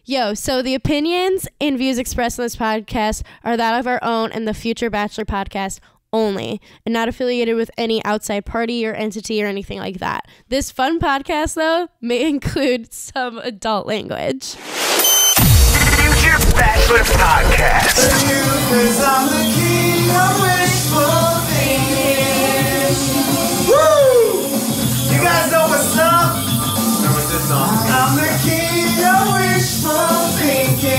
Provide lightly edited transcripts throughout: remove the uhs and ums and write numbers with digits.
Yo, so the opinions and views expressed in this podcast are that of our own and the Future Bachelor podcast only, and not affiliated with any outside party or entity or anything like that. This fun podcast, though, may include some adult language. Future Bachelor Podcast. Cause I'm the king of wishful thinking. Woo! You guys know what's up? Remember this song? I'm the king of wishful thinking.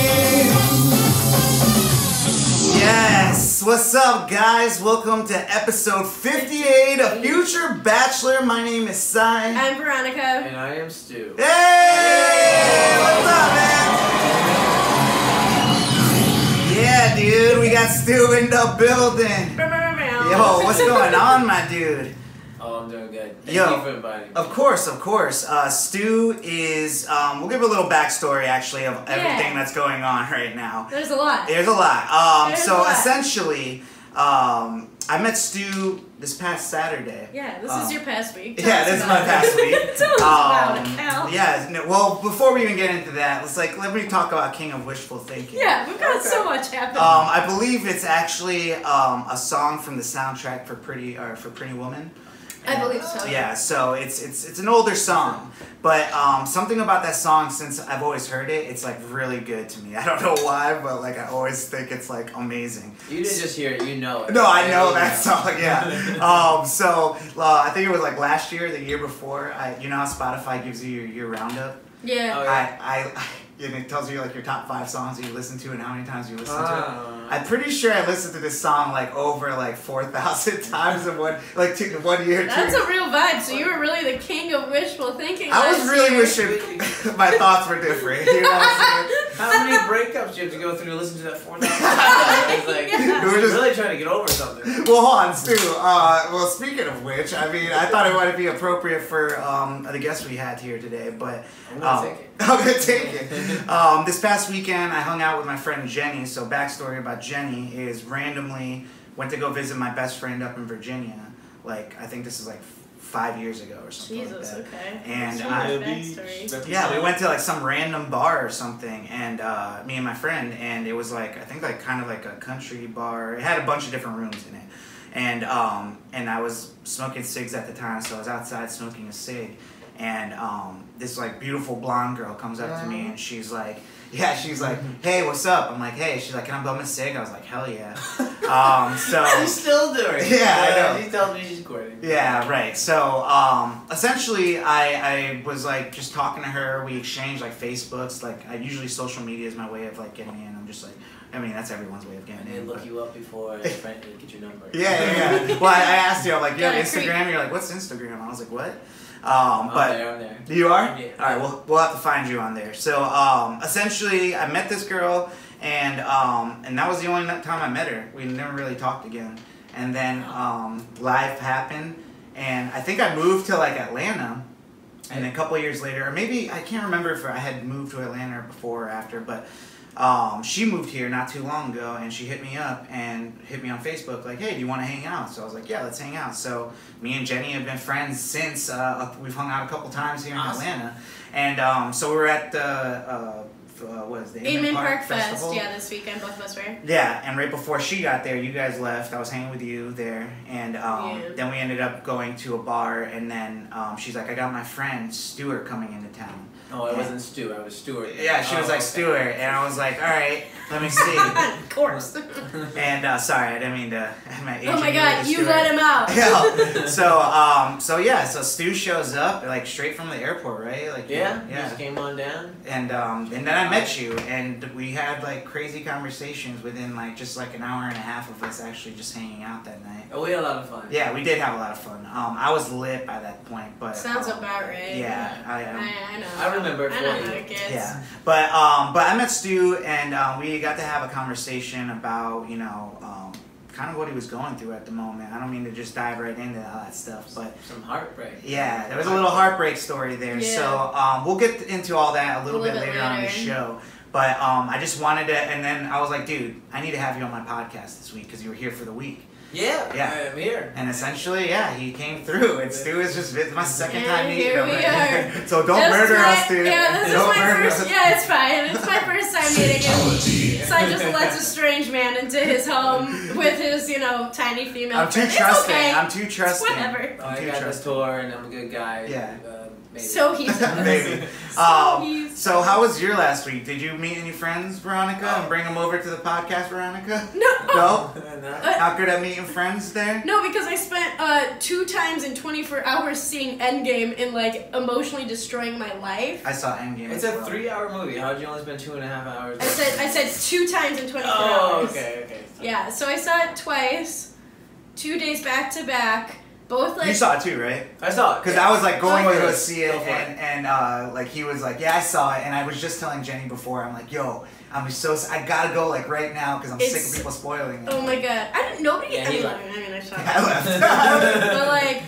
Yes, what's up, guys? Welcome to episode 58 of Future Bachelor. My name is Sai. I'm Veronica. And I am Stu. Hey! What's up, man? Yeah, dude, we got Stu in the building. Yo, what's going on, my dude? Oh, I'm doing good. Thank Yo, you for inviting me. Of course. Stu is, we'll give a little backstory, actually, of everything that's going on right now. There's a lot. There's a lot. There's a lot. Essentially, I met Stu this past Saturday. Yeah, this is your past week. Yeah, this is my past week. Tell us about it, Cal. Yeah, well, before we even get into that, let me talk about King of Wishful Thinking. Yeah, we've got so much happening. I believe it's actually a song from the soundtrack for Pretty Woman. I believe so. Yeah, so it's an older song, but something about that song, since I've always heard it, it's like really good to me. I don't know why, but like I always think it's like amazing. You didn't just hear it, you know it. No, I know that song. Yeah. So I think it was like last year, the year before. You know how Spotify gives you your roundup. Yeah. Oh, yeah. I and it tells you like your top 5 songs that you listen to and how many times you listen to it. I'm pretty sure I listened to this song like over like 4,000 times in one year. That's a real vibe. So you were really the king of wishful thinking. I was really wishing my thoughts were different. You know what I'm saying? How many breakups do you have to go through to listen to that 4,000 times? I was like, We're just really trying to get over something. Well, hold on, Stu. Well, speaking of which, I mean, I thought it might be appropriate for the guest we had here today, but I'm gonna take it. I'm gonna take it. This past weekend, I hung out with my friend Jenny. So, backstory about Jenny is randomly went to go visit my best friend up in Virginia. Like, I think this is like 5 years ago or something. Jesus, like that. okay. And backstory. we went to like some random bar or something, and me and my friend, and it was like I think like kind of like a country bar. It had a bunch of different rooms in it, and I was smoking cigs at the time, so I was outside smoking a cig, and this like beautiful blonde girl comes up to me, and she's like, hey, what's up? I'm like, hey. She's like, can I bum a cig? I was like, hell yeah. So She's still doing it. Yeah, I know. She tells me she's quitting. Yeah, right. So, essentially, I was like just talking to her. We exchanged like Facebooks. Like, I usually social media is my way of like getting in. I'm just like, I mean, that's everyone's way of getting I in. look you up before I get your number. Yeah. Well, I asked you, I'm like, you have Yeah, Instagram? You're like, what's Instagram? I was like, what? I'm But there. you are? Yeah. All right, we'll have to find you on there. So, essentially, I met this girl, and that was the only time I met her. We never really talked again. And then life happened, and I think I moved to like Atlanta, and a couple years later, or maybe I can't remember if I had moved to Atlanta before or after, but she moved here not too long ago, and she hit me up and hit me on Facebook like, hey, do you want to hang out? So I was like, yeah, let's hang out. So me and Jenny have been friends since. We've hung out a couple times here in Atlanta, and so we were at the what is the Amen Park Festival? Fest. Yeah, this weekend both of us were. Yeah, and right before she got there, you guys left. I was hanging with you there, and then we ended up going to a bar, and then she's like, I got my friend Stuart coming into town. Oh, I wasn't Stu. I was Stuart. Yeah, she was like, Stuart, and I was like, all right, let me see. Of course. And sorry, I didn't mean to. Oh my God, you let him out. Yeah. So Stu shows up like straight from the airport, right? Like Yeah. Just came on down. And then I met you, and we had like crazy conversations within like just like an hour and a half of us actually just hanging out that night. Oh, we had a lot of fun. Yeah, we did have a lot of fun. I was lit by that point, but Sounds about right. Yeah, I know. I remember it I know for how you. it gets. Yeah, but I met Stu, and we got to have a conversation about kind of what he was going through at the moment. I don't mean to just dive right into all that stuff, but some heartbreak. Yeah, there was a little heartbreak story there. Yeah. So we'll get into all that a little bit later on in the show. But I just wanted to, and then I was like, dude, I need to have you on my podcast this week because you were here for the week. Yeah, Yeah. I'm here. And essentially, yeah, he came through. And Stu is just my second time meeting here him. we are. So don't murder us, Stu. Yeah, this Don't is my murder first. us. Yeah, it's fine. It's my first time meeting him. So I just lets a strange man into his home with his, tiny female. I'm too friend. trusting. It's okay. I'm too trusting. It's whatever. I got this tour and I'm a good guy. Yeah. Maybe. So he says. Maybe. So how was your last week? Did you meet any friends, Veronica, and bring them over to the podcast, Veronica? No. No? No? Not good at meeting friends there? No, because I spent 2 times in 24 hours seeing Endgame and emotionally destroying my life. I saw Endgame. It's a 3-hour movie. How did you only spend 2.5 hours? I said 2 times in 24 Oh, hours. okay. Yeah, so I saw it twice, 2 days back to back. Both You saw it too, right? I saw it. Because I was going to go Spoilers. see it, Go for it. and he was like, yeah, I saw it, and I was just telling Jenny before, I'm like, yo, I gotta go right now because I'm sick of people spoiling it. Oh my god, nobody. Yeah, he left. I saw it. I left.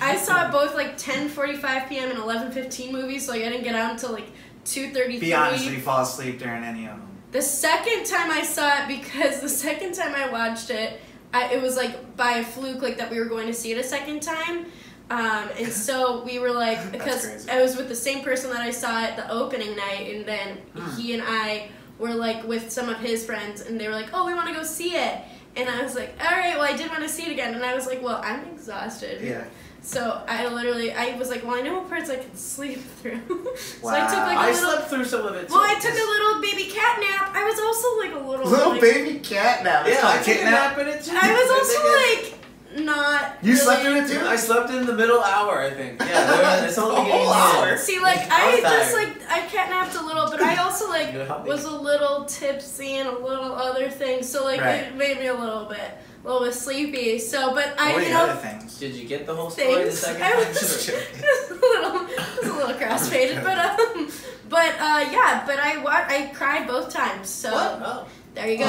But I saw both 10:45 p.m. and 11:15 movies, so I didn't get out until 2:33. Be honest, did you fall asleep during any of them? The second time I saw it, because the second time I watched it, it was by a fluke that we were going to see it a second time. And so we were because crazy. I was with the same person that I saw at the opening night, and then he and I were with some of his friends, and they were oh, we want to go see it. And I was like, all right, well, I did want to see it again. And I was like, well, I'm exhausted. Yeah. So I was like, well, I know what parts I can sleep through. So Wow. I took a I little. slept through some of it too. Well, I took a little baby cat nap. I was also a little. Little baby cat nap. It's Yeah, called I a took a kitten nap in it too. I was I also think not. You slept really- through it too? I slept in the middle hour, I think. Yeah, it's only A whole hour? See, I I was just tired. I catnapped a little, but I also Yeah. was a little tipsy and a little other things, so Right. it made me a little bit sleepy. So, but What were I the other things? Did you get the whole story the things. second I time? was a little cross-faded, but I cried both times. So What? Oh. there you go.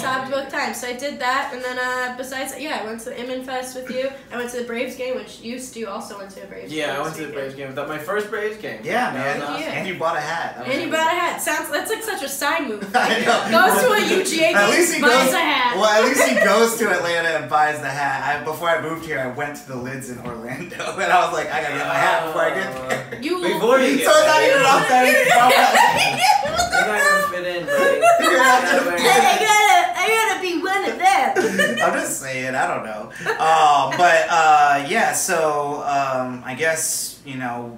Sobbed both times. So I did that, and then besides, I went to the Immin Fest with you. I went to the Braves game, which you Stu also went to a Braves game. Yeah, I went to the this Braves weekend. game. That my first Braves game. Yeah, That man. was awesome. Yeah. And you bought a hat. That was And he bought a hat. That's such a side move. I know. Goes to a UGA At least game, he buys goes. a hat. Well, at least he goes to Atlanta and buys the hat. Before I moved here, I went to the Lids in Orlando, and I was like, I gotta get my hat before I get there. You Before you get So it's not even authentic. You're not gonna fit in, buddy. I gotta be one of them. I'm just saying, I don't know. So I guess,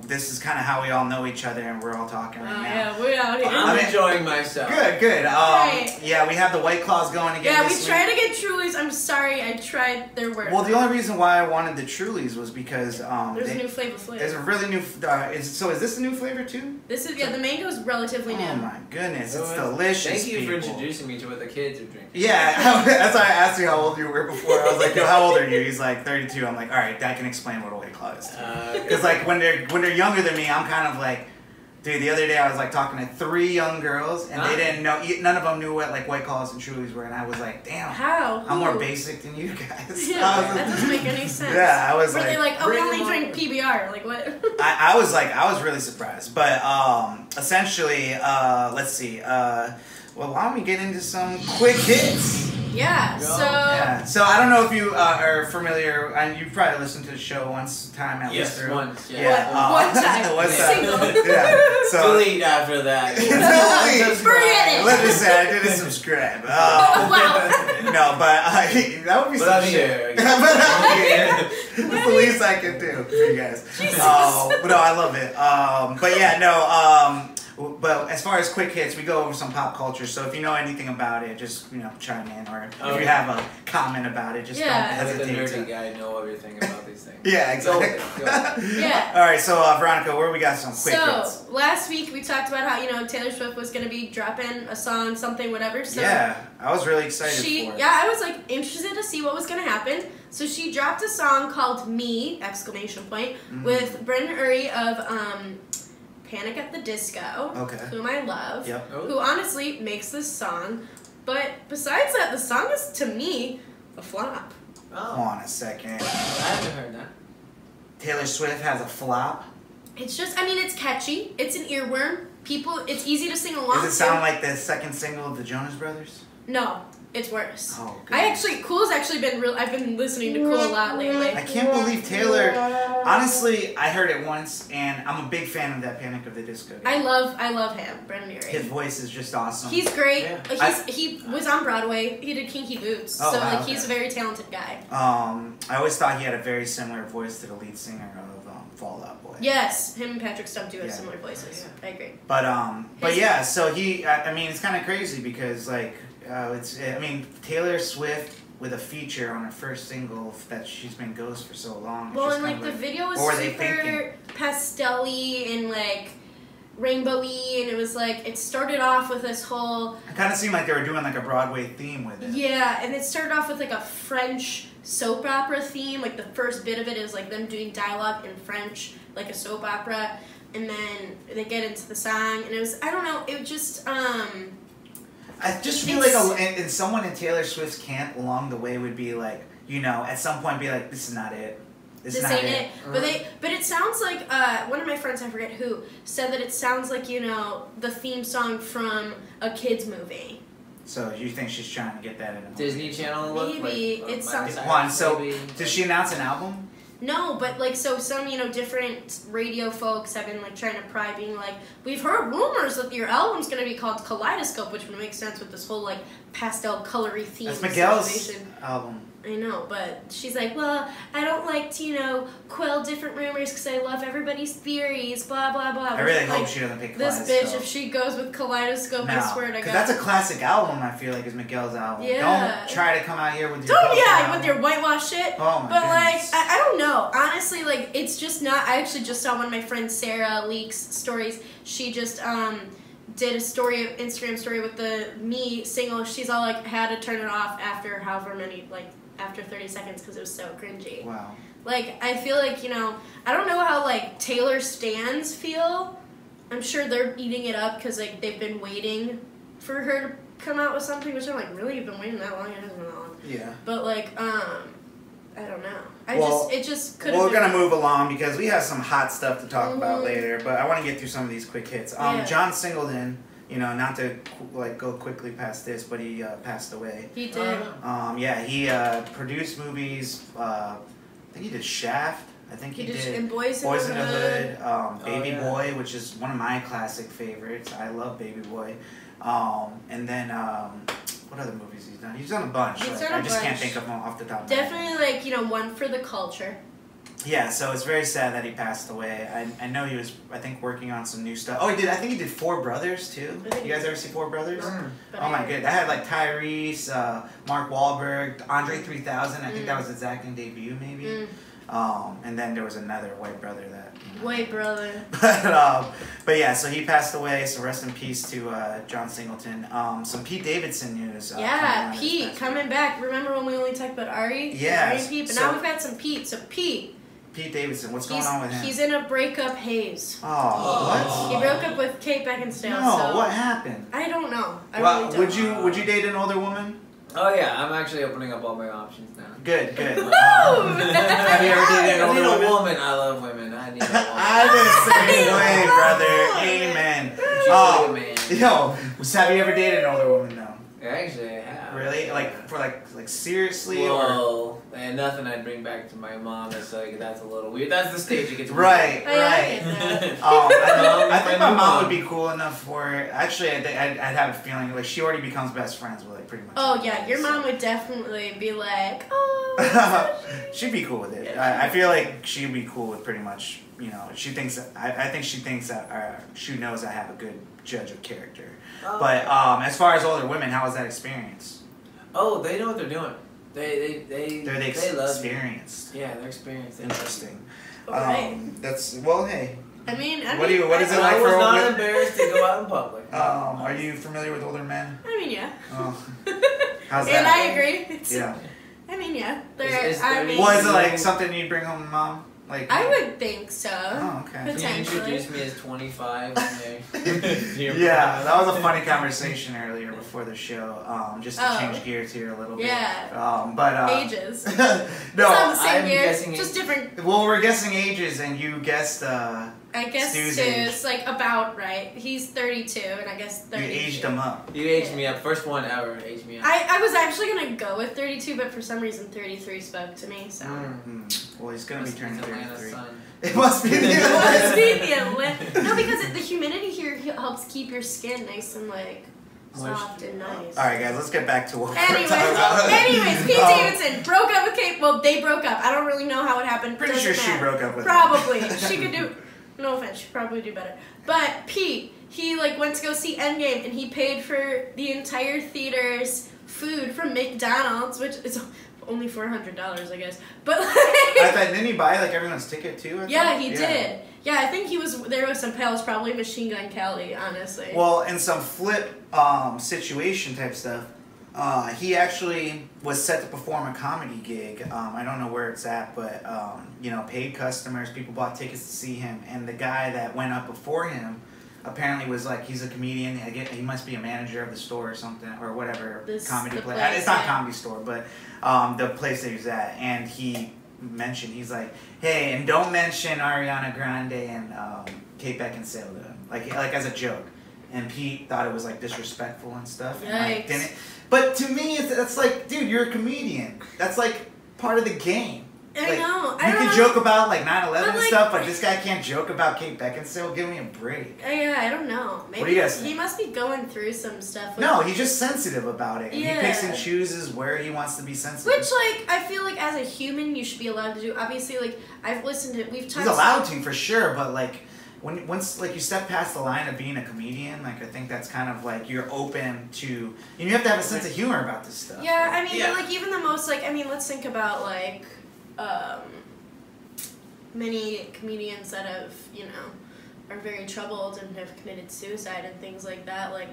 this is kind of how we all know each other and we're all talking right now. Yeah, we're out here. I'm enjoying myself. Good. Right. Yeah, we have the White Claws going again. Yeah, we this tried week. to get Trulies. I'm sorry, I tried their work. Well, the only reason why I wanted the Trulies was because There's a new there's flavor. a really new. Is this a new flavor too? This is the mango's relatively new. Oh my goodness, it's Oh, delicious. Thank you for people. introducing me to what the kids are drinking. Yeah, that's why I asked you how old you were before. I was like, yo, how old are you? He's like 32. I'm like, all right, that can explain what a White Claw is. Because when they're younger than me, I'm kind of like, dude. The other day I was talking to 3 young girls, and they didn't know. None of them knew what White Claws and Trulies were, and I was like, damn, How? I'm more Who? basic than you guys. Yeah, that doesn't make any sense. Yeah, I was Were they like, oh, we bring only them drink on. PBR? Like what? I was really surprised. But essentially, let's see. Well, why don't we get into some quick hits? Yeah. Go. So. Yeah. So I don't know if you are familiar, and you've probably listened to the show once time at least Yes, through. once. Yeah. Yeah. One time. One Single. Yeah. So Delete after that. Delete. Forget it. let's just say I didn't subscribe. Wow. No, but that would be But some I'm shit. here. But I'm here. That's the least I can do for you guys. But no, I love it. But yeah, no. But as far as quick hits, we go over some pop culture. So if you know anything about it, just chime in, or if Okay. you have a comment about it, just don't Yeah. As a hesitate nerdy to. guy, know everything about these things. Yeah, exactly. Go. Yeah. All right, so Veronica, where we got some quick hits? So last week we talked about how Taylor Swift was gonna be dropping a song, something, whatever. So Yeah, I was really excited for it. I was interested to see what was gonna happen. So she dropped a song called "Me!" ! With Brendan Urie of Panic at the Disco, Okay. whom I love, Yep. who honestly makes this song. But besides that, the song is to me a flop. Hold Oh, on a second. I haven't heard that. Taylor Swift has a flop. It's just, it's catchy. It's an earworm. It's easy to sing along Does it to. sound like the second single of the Jonas Brothers? No. It's worse. Oh, Cool's actually been real. I've been listening to Cool a lot lately. I can't believe Taylor. Honestly, I heard it once, and I'm a big fan of that Panic of the Disco game. I love him, Brendan Urie. His voice is just awesome. He's great. Yeah. He was on Broadway. He did Kinky Boots. Oh, so wow, like he's a very talented guy. I always thought he had a very similar voice to the lead singer of Fall Out Boy. Yes, him and Patrick Stump do have Yeah. similar voices. Yeah. I agree. But yeah, so he. I mean, it's kind of crazy because like Taylor Swift with a feature on her first single that she's been ghost for so long. It's Well, just and kind like of the video was what were they super thinking? pastel-y and like rainbowy, and it was like it started off with this whole It kind of seemed like they were doing like a Broadway theme with it. yeah, and it started off with like a French soap opera theme. Like the first bit of it is like them doing dialogue in French, like a soap opera, and then they get into the song, and it was I don't know, it just I just feel like and someone in Taylor Swift's camp along the way would be like, at some point be like, this is not it. This ain't it. But it sounds like one of my friends, I forget who, said that it sounds like the theme song from a kids movie. So you think she's trying to get that in a movie? Disney Channel look? Maybe. Like, It sounds- One. So maybe. does she announce an album? No, but like some different radio folks have been like trying to pry, being like, we've heard rumors that your album's gonna be called Kaleidoscope, which would make sense with this whole like pastel colory theme. That's Miguel's situation. album. I know, but she's like, well, I don't like to, quell different rumors because I love everybody's theories, blah, blah, blah. I really Like, hope she doesn't pick this Kaleidoscope. bitch, if she goes with Kaleidoscope, I swear to God. because that's a classic album. I feel like is Miguel's album. Yeah. Don't try to come out here with your. Don't, bullshit yeah, album. with your whitewash shit. Oh my But, goodness. I don't know. Honestly, like, it's just not. I actually just saw one of my friends, Sarah Leaks stories. She just, did a Instagram story with the Me single. She's all like, had to turn it off after however many, after 30 seconds because it was so cringy. Wow. Like, I feel like, I don't know how, Taylor stans feel. I'm sure they're eating it up because, they've been waiting for her to come out with something, which I'm like, really? You've been waiting that long? It hasn't been that long. Yeah. But, I don't know. It just could have We're going to move along because we have some hot stuff to talk about Mhm. later, but I want to get through some of these quick hits. Yeah. John Singleton, not to, go quickly past this, but he passed away. He did. He produced movies. I think he did Shaft. I think he did in Boys in the Hood. Baby yeah. Boy, which is one of my classic favorites. I love Baby Boy. And then what other movies he's done? He's done a bunch. He's done a I just can't bunch. think of them off the top of my head. Definitely, one for the culture. Yeah, so it's very sad that he passed away. I know he was, I think, working on some new stuff. Oh, I think he did Four Brothers, too. I think You guys ever see Four Brothers? But Oh my I- god, that had Tyrese, Mark Wahlberg, Andre 3000. I think that was his acting debut, maybe. And then there was another white brother that. White brother. But yeah, so he passed away. So rest in peace to John Singleton. Some Pete Davidson news. Yeah, Pete coming back. Remember when we only talked about Ari? Yes. Ari and Pete, but So- now we've got some Pete. So Pete. Pete Davidson, what's going on with him? He's in a breakup haze. Oh, He broke up with Kate Beckinsale. what? No, so what happened? I don't know. I Well, really don't. would you date an older woman? Oh yeah, I'm actually opening up all my options now. Good. Have you ever dated an I need older a woman? I love women. I need a woman. I'm the same way, brother. Amen. She's a man. Yo, have you ever dated an older woman? No. Actually, I have. Really? For seriously, or Well, and nothing I'd bring back to my mom. It's that's a little weird. That's the stage it gets weird. right? Oh, yeah, I get that. I think my My mom mom. would be cool enough for it. Actually, I'd have a feeling she already becomes best friends with pretty much. Oh yeah, your mom would definitely be like, oh. She'd be cool with it. Yeah, I feel like she'd be cool with pretty much. She thinks. I think she thinks that she knows I have a good judge of character. Oh. But as far as older women, how was that experience? Oh, they know what they're doing. They They're love experienced. Yeah, they're experienced. Interesting. Alright. That's hey. I mean, What is it I like was for not older? embarrassed to go out in public. Are you familiar with older men? I mean, yeah. Oh, how's And that? I agree. Yeah. I mean, yeah. Is I there- mean, Was it like something you'd bring home to mom? I would think so. Oh, okay. Can you Potentially. introduce me as 25 when they Yeah, that was a funny conversation earlier before the show. Just to Oh. change gears here a little bit. Yeah. But Ages. no. It's not the same I'm year. guessing Just it- different. Well, we're guessing ages, and you guessed I guess Stu's Stu age. is like about right. He's 32, and I guess You 32. aged him up. You aged me up. First one ever aged me up. I was actually gonna go with 32, but for some reason 33 spoke to me. So Well, he's gonna be turning Atlanta 33. sun. It must be the it must Atlanta. be the Atlanta. No, because the humidity here helps keep your skin nice and like soft and nice. All right, guys, let's get back to what we're talking about. Anyways, Pete Davidson broke up with Kate. Well, they broke up. I don't really know how it happened. Pretty Doesn't sure she matter. broke up with him. Probably. She could do. No offense, she'd probably do better. But Pete, he like went to go see Endgame, and he paid for the entire theater's food from McDonald's, which is only $400, I guess. But like, I thought, didn't he buy like everyone's ticket too? yeah, he did. Yeah, I think he was there with some pals, probably Machine Gun Kelly, honestly. Well, in some flip situation type stuff, he actually was set to perform a comedy gig. I don't know where it's at, but paid customers, people bought tickets to see him, and the guy that went up before him apparently was like, he's a comedian. He must be a manager of the store or something, or whatever comedy the place. place, It's not yeah. comedy store, but the place that he was at, and he mentioned, he's like, hey, and don't mention Ariana Grande and Kate Beckinsale to him, like as a joke. And Pete thought it was like disrespectful and stuff. And, like, Yikes. didn't. But to me, that's like, dude, you're a comedian. That's like part of the game. I Like, know. You can joke about like 9/11 But, and like- stuff, but this guy can't joke about Kate Beckinsale. Give me a break. Yeah, I don't know. Maybe What do you guys think? he must be going through some stuff. With No, he's just sensitive about it. And Yeah. he picks and chooses where he wants to be sensitive. Which, like, I feel like as a human, you should be allowed to do. Obviously, like, I've listened to, we've talked. He's allowed to for sure, but like once like you step past the line of being a comedian, like I think that's kind of like you're open to, and you have to have a sense of humor about this stuff. Yeah, I mean, Yeah. but, like, even the most, like, I mean, let's think about, like, many comedians that have, are very troubled and have committed suicide and things like that. Like,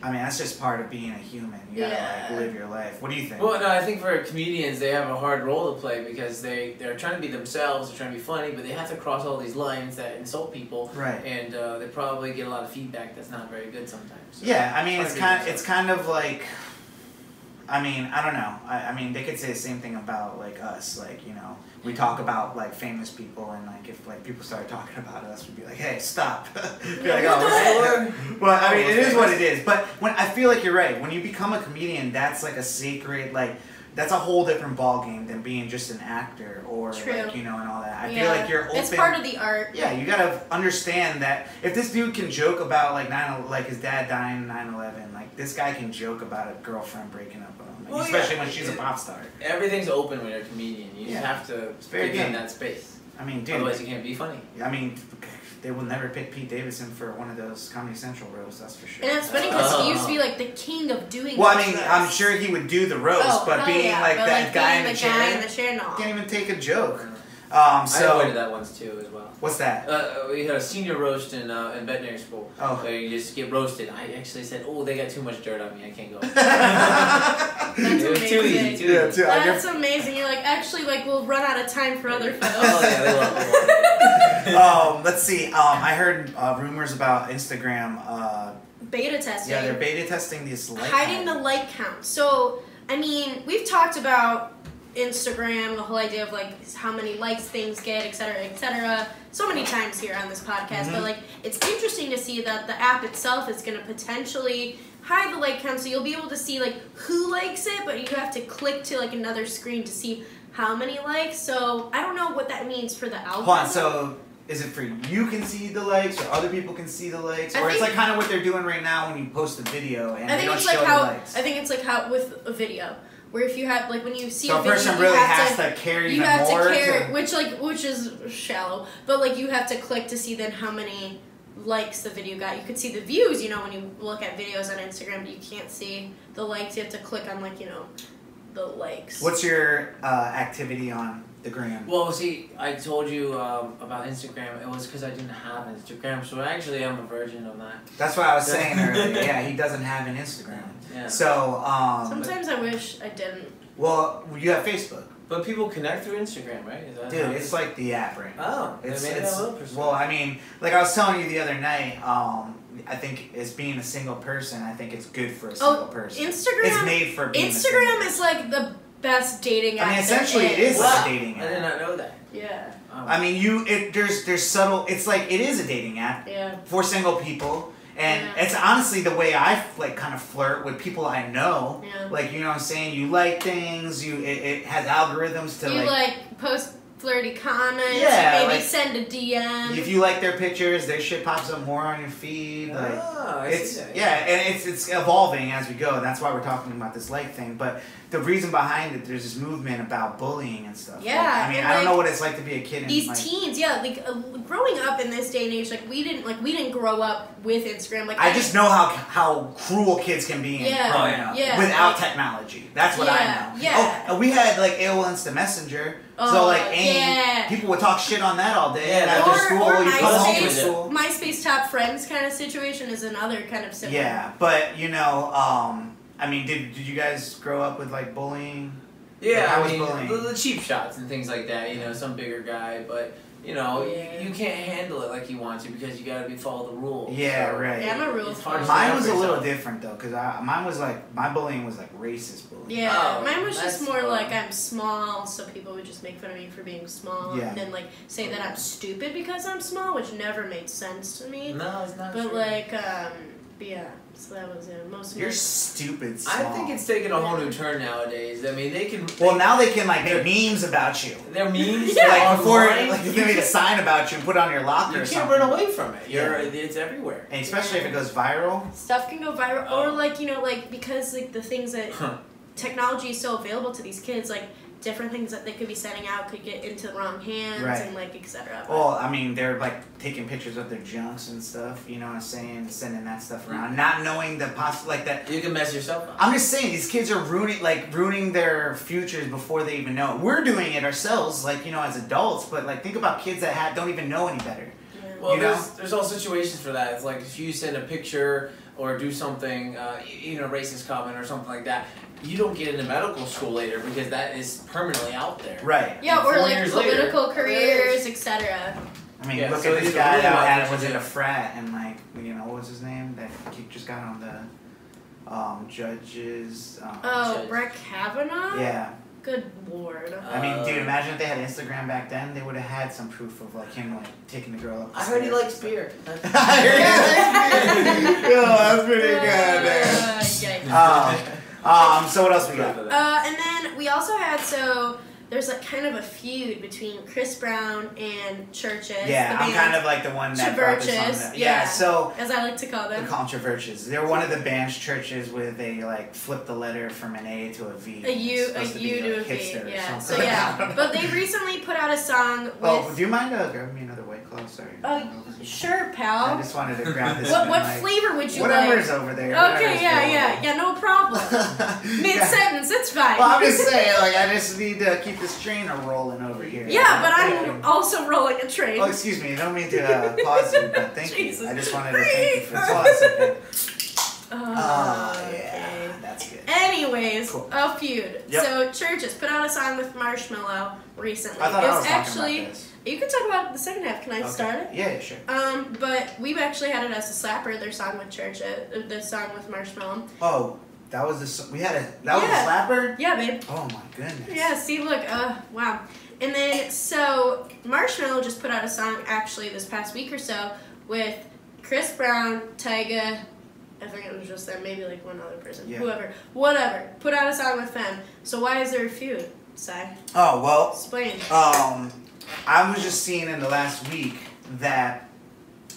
I mean, that's just part of being a human. You gotta Yeah. like live your life. What do you think? Well, no, I think for comedians, they have a hard role to play because they're trying to be themselves, they're trying to be funny, but they have to cross all these lines that insult people. Right. And they probably get a lot of feedback that's not very good sometimes. So Yeah, I mean, trying to be it's kind of like, I mean, I don't know. I mean, they could say the same thing about like us. Like, we talk about like famous people, and like if like people started talking about us, we'd be like, hey, stop. Be like, oh, well, I mean, it is what it is. But when I feel like you're right. When you become a comedian, that's like a sacred that's a whole different ballgame than being just an actor or True. like and all that. I feel like you're open. It's part of the art. Yeah, you gotta understand that if this dude can joke about like his dad dying in 9/11, like this guy can joke about a girlfriend breaking up with him, like, Well, especially yeah. when she's a pop star. Everything's open when you're a comedian. You Yeah. just have to very give them good. that space. I mean, dude. Otherwise, you can't be funny. I mean, they will never pick Pete Davidson for one of those Comedy Central roasts, that's for sure. And it's funny because he used to be, like, the king of doing Well, I those mean, roasts. I'm sure he would do the roast, Oh, but hell being yeah. like But, that guy in being the the guy in chair, the chair, no. can't even take a joke. I So avoided that once too as well. what's that? We had a senior roast in veterinary school. Oh. Where you just get roasted. I actually said, "Oh, they got too much dirt on me. I can't go." That's It was too amazing. easy. Too Yeah, easy. too- That's amazing. You're like, actually, like, we'll run out of time for other folks. Oh yeah, they love it. Let's see. I heard rumors about Instagram. Beta testing. Yeah, they're beta testing this like Hiding the like count. So, I mean, we've talked about Instagram, the whole idea of like how many likes things get, et cetera, so many times here on this podcast. But like, it's interesting to see that the app itself is going to potentially hide the like count, so you'll be able to see like who likes it, but you have to click to like another screen to see how many likes. So I don't know what that means for the algorithm. Hold on, so is it for you can see the likes or other people can see the likes? I Or it's think- like kind of what they're doing right now when you post a video and I they think don't it's show like the how likes. I think it's like how with a video. Where if you have, like, when you see So a a video, person you really have has to care you even have more to care, to- which is shallow, but like you have to click to see then how many likes the video got. You could see the views, when you look at videos on Instagram, but you can't see the likes. You have to click on the likes. What's your activity on the gram? Well, see, I told you about Instagram. It was because I didn't have Instagram, so actually I'm a virgin of that. That's what I was saying earlier. Yeah, he doesn't have an Instagram. Yeah. So, Sometimes I wish I didn't. well, you have Facebook. But people connect through Instagram, right? Is that Dude, how it's like the app right now. Oh, maybe I will pursue well, it. I mean, like I was telling you the other night, I think as being a single person, I think it's good for a single person. Instagram. It's made for being a single Instagram is like the best dating app. I mean, there essentially it is is. like Wow, a dating I did app. not know that. Yeah. I mean, there's subtle. It's like it is a dating app for single people. And it's honestly the way I like kind of flirt with people I know. Yeah. Like, you know what I'm saying? You like things. It has algorithms to you like post flirty comments. Yeah, maybe like, send a DM. If you like their pictures, their shit pops up more on your feed. Like, I see that, and it's evolving as we go. That's why we're talking about this like thing. But the reason behind it, there's this movement about bullying and stuff. Yeah, like, I mean, I don't know what it's like to be a kid. These teens, growing up in this day and age, we didn't grow up with Instagram. Like I just know how cruel kids can be. Without technology. That's what I know. Yeah. Oh, we had like AOL Instant Messenger. So people would talk shit on that all day. Yeah, after school, or you come home from school. MySpace top friends kind of situation is another kind of similar. Yeah, but I mean, did you guys grow up with like bullying? Yeah, I mean, was bullying. the cheap shots and things like that. Some bigger guy, but you can't handle it like you want to because you gotta follow the rules. Yeah, right. Yeah, I'm a rules follower. Mine was a little different though, cause mine was like my bullying was like racist bullying. Yeah, mine was just more like I'm small, so people would just make fun of me for being small, and then like say that I'm stupid because I'm small, which never made sense to me. No, it's not. But like, yeah. So that was most of You're stupid small. I think it's taken a whole new turn nowadays. I mean, they can... Well, now they can, like, make memes about you. They're memes? Yeah. Like, before, like, they made a sign about you and put it on your locker or something. You can't run away from it. It's everywhere. And especially if it goes viral. Stuff can go viral. Or, like, because, like, the things that... Technology is so available to these kids, like... different things that they could be sending out could get into the wrong hands and like etc. Well, I mean, they're like taking pictures of their junks and stuff. You know what I'm saying? Sending that stuff around, not knowing the like that. You can mess yourself up. I'm just saying these kids are ruining their futures before they even know it. We're doing it ourselves, like as adults. But like, think about kids that don't even know any better. Yeah. Well, there's all situations for that. It's like if you send a picture or do something, racist comment or something like that. You don't get into medical school later because that is permanently out there. Right. Yeah, and or like political later, careers, etc. I mean, look at this guy that was in a frat and like, what was his name? That he just got on the judges. Brett Kavanaugh? Yeah. Good lord. I mean, dude, imagine if they had Instagram back then, they would have had some proof of like him like taking the girl up the I heard he likes beer. I heard he likes beer. Yo, that's pretty good, man. So what else we got? And then we also had there's like kind of a feud between Chris Brown and Churches. Yeah, I'm kind of like the one that brought this on. Yeah, so as I like to call them. We call them Churches. They're one of the band's churches where they like flip the letter from an A to a V. A U to a V. Yeah. So yeah, but they recently put out a song with. Oh, do you mind grabbing me another White Claw? Sorry. Oh, sure, pal. I just wanted to grab this. What flavor would you like? Whatever's over there. Okay, yeah, no problem. Mid-sentence, it's fine. Well, I'm just saying, like, I just need to keep this train rolling over here. Yeah, but I'm also rolling a train. Oh, excuse me. I don't mean to pause you, but thank you. I just wanted to thank you for the pause. Yeah, that's good. Anyways, cool. A feud. Yep. So Churches put out a song with Marshmello recently. I thought it I was was actually. About this. You can talk about the second half. Can I start it? Yeah, sure. But we've actually had it as a slapper. Their song with the song with Marshmello. Oh. That was was a slapper? Yeah, babe. Oh my goodness. Yeah, see, look, wow. And then, so, Marshmello just put out a song, actually, this past week or so, with Chris Brown, Tyga, I think it was just them, maybe like one other person, whatever, put out a song with them. So why is there a feud, Sai? Oh, well. Explain. I was just seeing in the last week that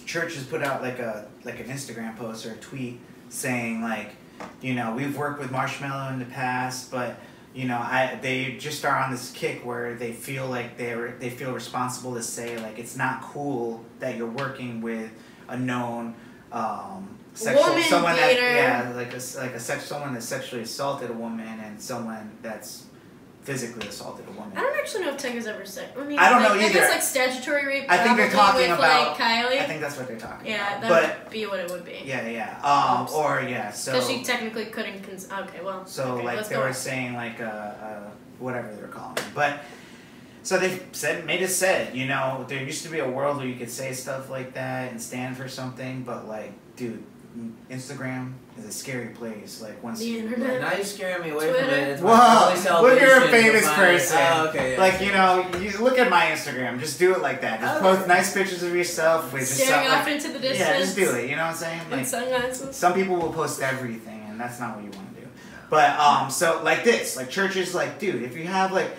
Churches put out like an Instagram post or a tweet saying like, we've worked with Marshmello in the past, but they just are on this kick where they feel like they feel responsible to say like it's not cool that you're working with a known sexual someone someone that sexually assaulted a woman and someone that's physically assaulted a woman. I don't actually know if Tyga's ever said. I don't know either. I guess like statutory rape. I think they're talking with, about like, Kylie. I think that's what they're talking about. Yeah, that would be what it would be. Yeah. So because she technically couldn't. Okay, well. So okay, they were saying like whatever they were calling it, but. So they made it said, there used to be a world where you could say stuff like that and stand for something, but like, dude, Instagram is a scary place. Like once The internet. Now you're scaring me away Twitter. from it. It's Whoa, my only look, you're a salvation famous to find- person. Oh, okay, yeah. Like, you know, you look at my Instagram. Just do it like that. Just post nice pictures of yourself with just Staring stuff off like, into the distance. yeah, just do it. You know what I'm saying? And Like, sunglasses. some people will post everything, and that's not what you want to do. But so like this, like churches, like dude, if you have like,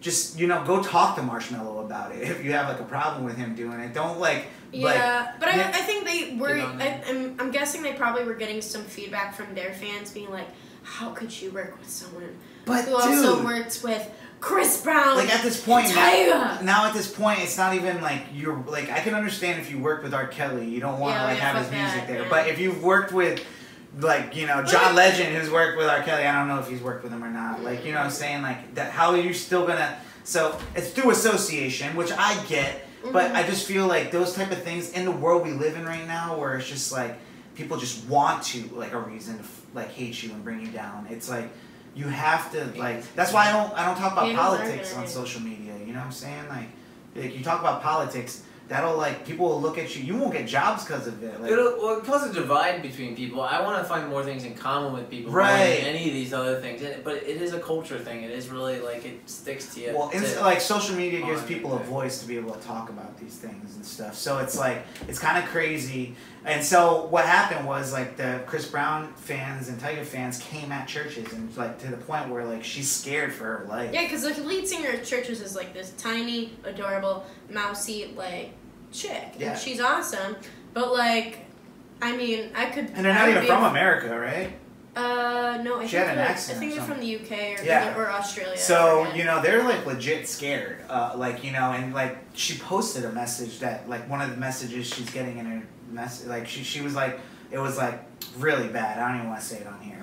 just go talk to Marshmallow about it. If you have like a problem with him doing it, don't like. Yeah, but yeah. I think they were. Get on there. I'm guessing they probably were getting some feedback from their fans, being like, "How could you work with someone But who also dude, worked with Chris Brown?" like at this point Tyga. now at this point it's not even like you're like I can understand if you worked with R. Kelly, you don't want to like have his fuck music that, there. yeah. But if you've worked with like John Legend, who's worked with R. Kelly, I don't know if he's worked with him or not. Like you know what I'm saying? Like that, how are you still gonna? So it's through association, which I get. But I just feel like those type of things in the world we live in right now, where it's just like people just want to like a reason to like hate you and bring you down. It's like you have to like. That's why I don't talk about Haters politics are on gonna social media. You know what I'm saying? Like you talk about politics, that'll like people will look at you. You won't get jobs because of it. Like, It causes a divide between people. I want to find more things in common with people more Right. than any of these other things. But it is a culture thing. It is really like it sticks to you. well, like social media gives on people a it. voice to be able to talk about these things and stuff. So it's like it's kind of crazy. And so what happened was like the Chris Brown fans and Tyga fans came at churches and like to the point where like she's scared for her life. Yeah, because the lead singer of Churches is like this tiny, adorable, mousy like chick. Yeah. And she's awesome, but like, I mean, I could. And they're I not would even be- from America, right? No, I She think had an they're- accent I think or they're from the UK or Yeah. or Australia. So, I forget. they're like legit scared. And like she posted a message that like one of the messages she's getting in her message, like she was like, it was like really bad. I don't even want to say it on here.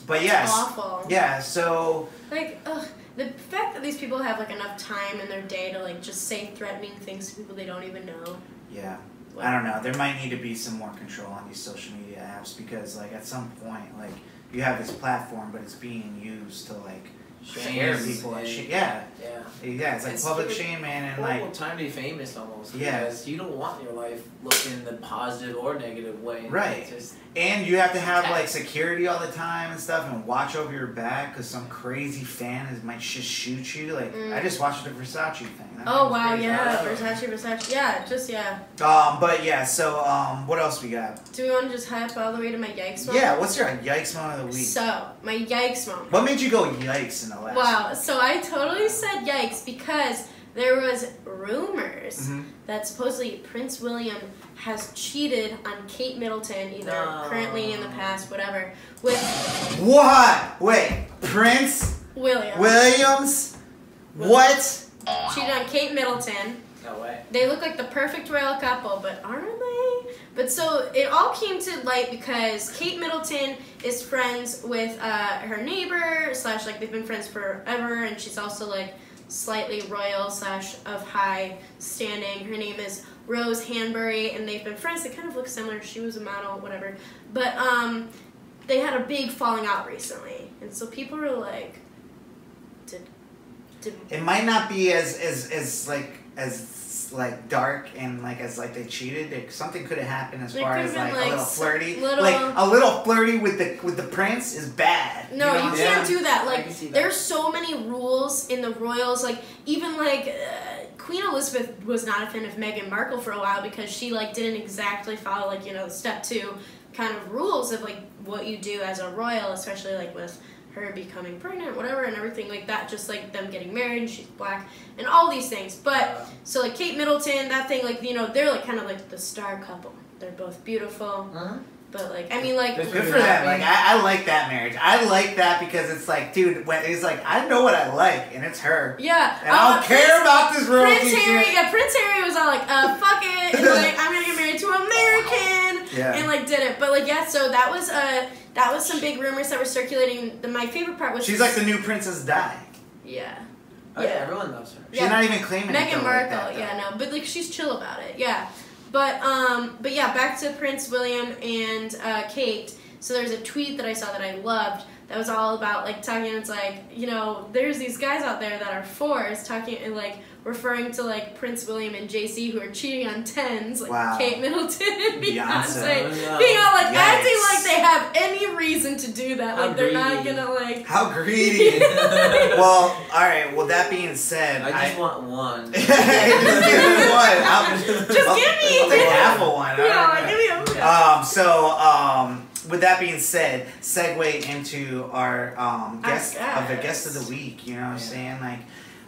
But yes. Awful. Yeah, so Like, ugh, the fact that these people have like enough time in their day to like just say threatening things to people they don't even know. yeah. I don't know. There might need to be some more control on these social media apps because like at some point like you have this platform but it's being used to like scare Shames people and and- shit. Yeah. Yeah. It's like public shaming and like Horrible time to be famous almost. Yeah. Because you don't want your life looking the positive or negative way. Right. It's just, and you have to have like Attack. security all the time and stuff and watch over your back because some crazy fan might just shoot you. Like I just watched the Versace thing. That Oh thing was wow, crazy. yeah, Versace. Yeah. But yeah, so what else we got? Do we want to just hype all the way to my yikes moment? Yeah, what's your yikes moment of the week? So, my yikes moment. What made you go yikes in the last? Wow, so I totally said yikes because there was rumors that supposedly Prince William has cheated on Kate Middleton, either currently, in the past, whatever, with What? Wait, Prince William. Williams? What? Cheated on Kate Middleton. no way. They look like the perfect royal couple, but are they? But so it all came to light because Kate Middleton is friends with her neighbor / like they've been friends forever, and she's also like slightly royal / of high standing. Her name is Rose Hanbury, and they've been friends. They kind of look similar. She was a model, whatever. But they had a big falling out recently, and so people were like, did It might not be as dark and like as like they cheated. Something could have happened as There far could've as been, like a like, little some flirty. little- Like a little flirty with the prince is bad. No, know you what I'm can't saying? do that. I Like, can see that. there's so many rules in the royals. Like, even like Queen Elizabeth was not a fan of Meghan Markle for a while because she like didn't exactly follow like step 2 kind of rules of like what you do as a royal, especially like with her becoming pregnant, whatever, and everything like that. Just like them getting married, and she's black, and all these things. But so like Kate Middleton, that thing, like they're like kind of like the star couple. They're both beautiful. But like, I mean, like, Good Good for them. Like I like that marriage. I like that because it's like, dude, when it's like I know what I like, and it's her. yeah. And I don't care about this royalty Prince Harry, shit. yeah, Prince Harry was all like, fuck it, and like, I'm gonna get married to an American, Yeah. and like did it. But like, yeah, so that was some big rumors that were circulating. My favorite part was She's like the new Princess Di. yeah. Oh, yeah, everyone loves her. She's not even claiming it Meghan though, Markle, like that, though. yeah, no, but like she's chill about it, yeah. But yeah, back to Prince William and Kate. So there's a tweet that I saw that I loved that was all about like talking. It's like, you know, there's these guys out there that are fours talking and like referring to like Prince William and JC who are cheating on tens, like Kate Middleton and Beyonce, being all like acting like they have any reason to do that. Like they're not gonna like. How greedy. Well, all right. Well, that being said, I just want one. Just give me one. Just give me. I'll take half of one. Yeah, give me a. With that being said, segue into our guest of the week. You know what I'm saying? Like,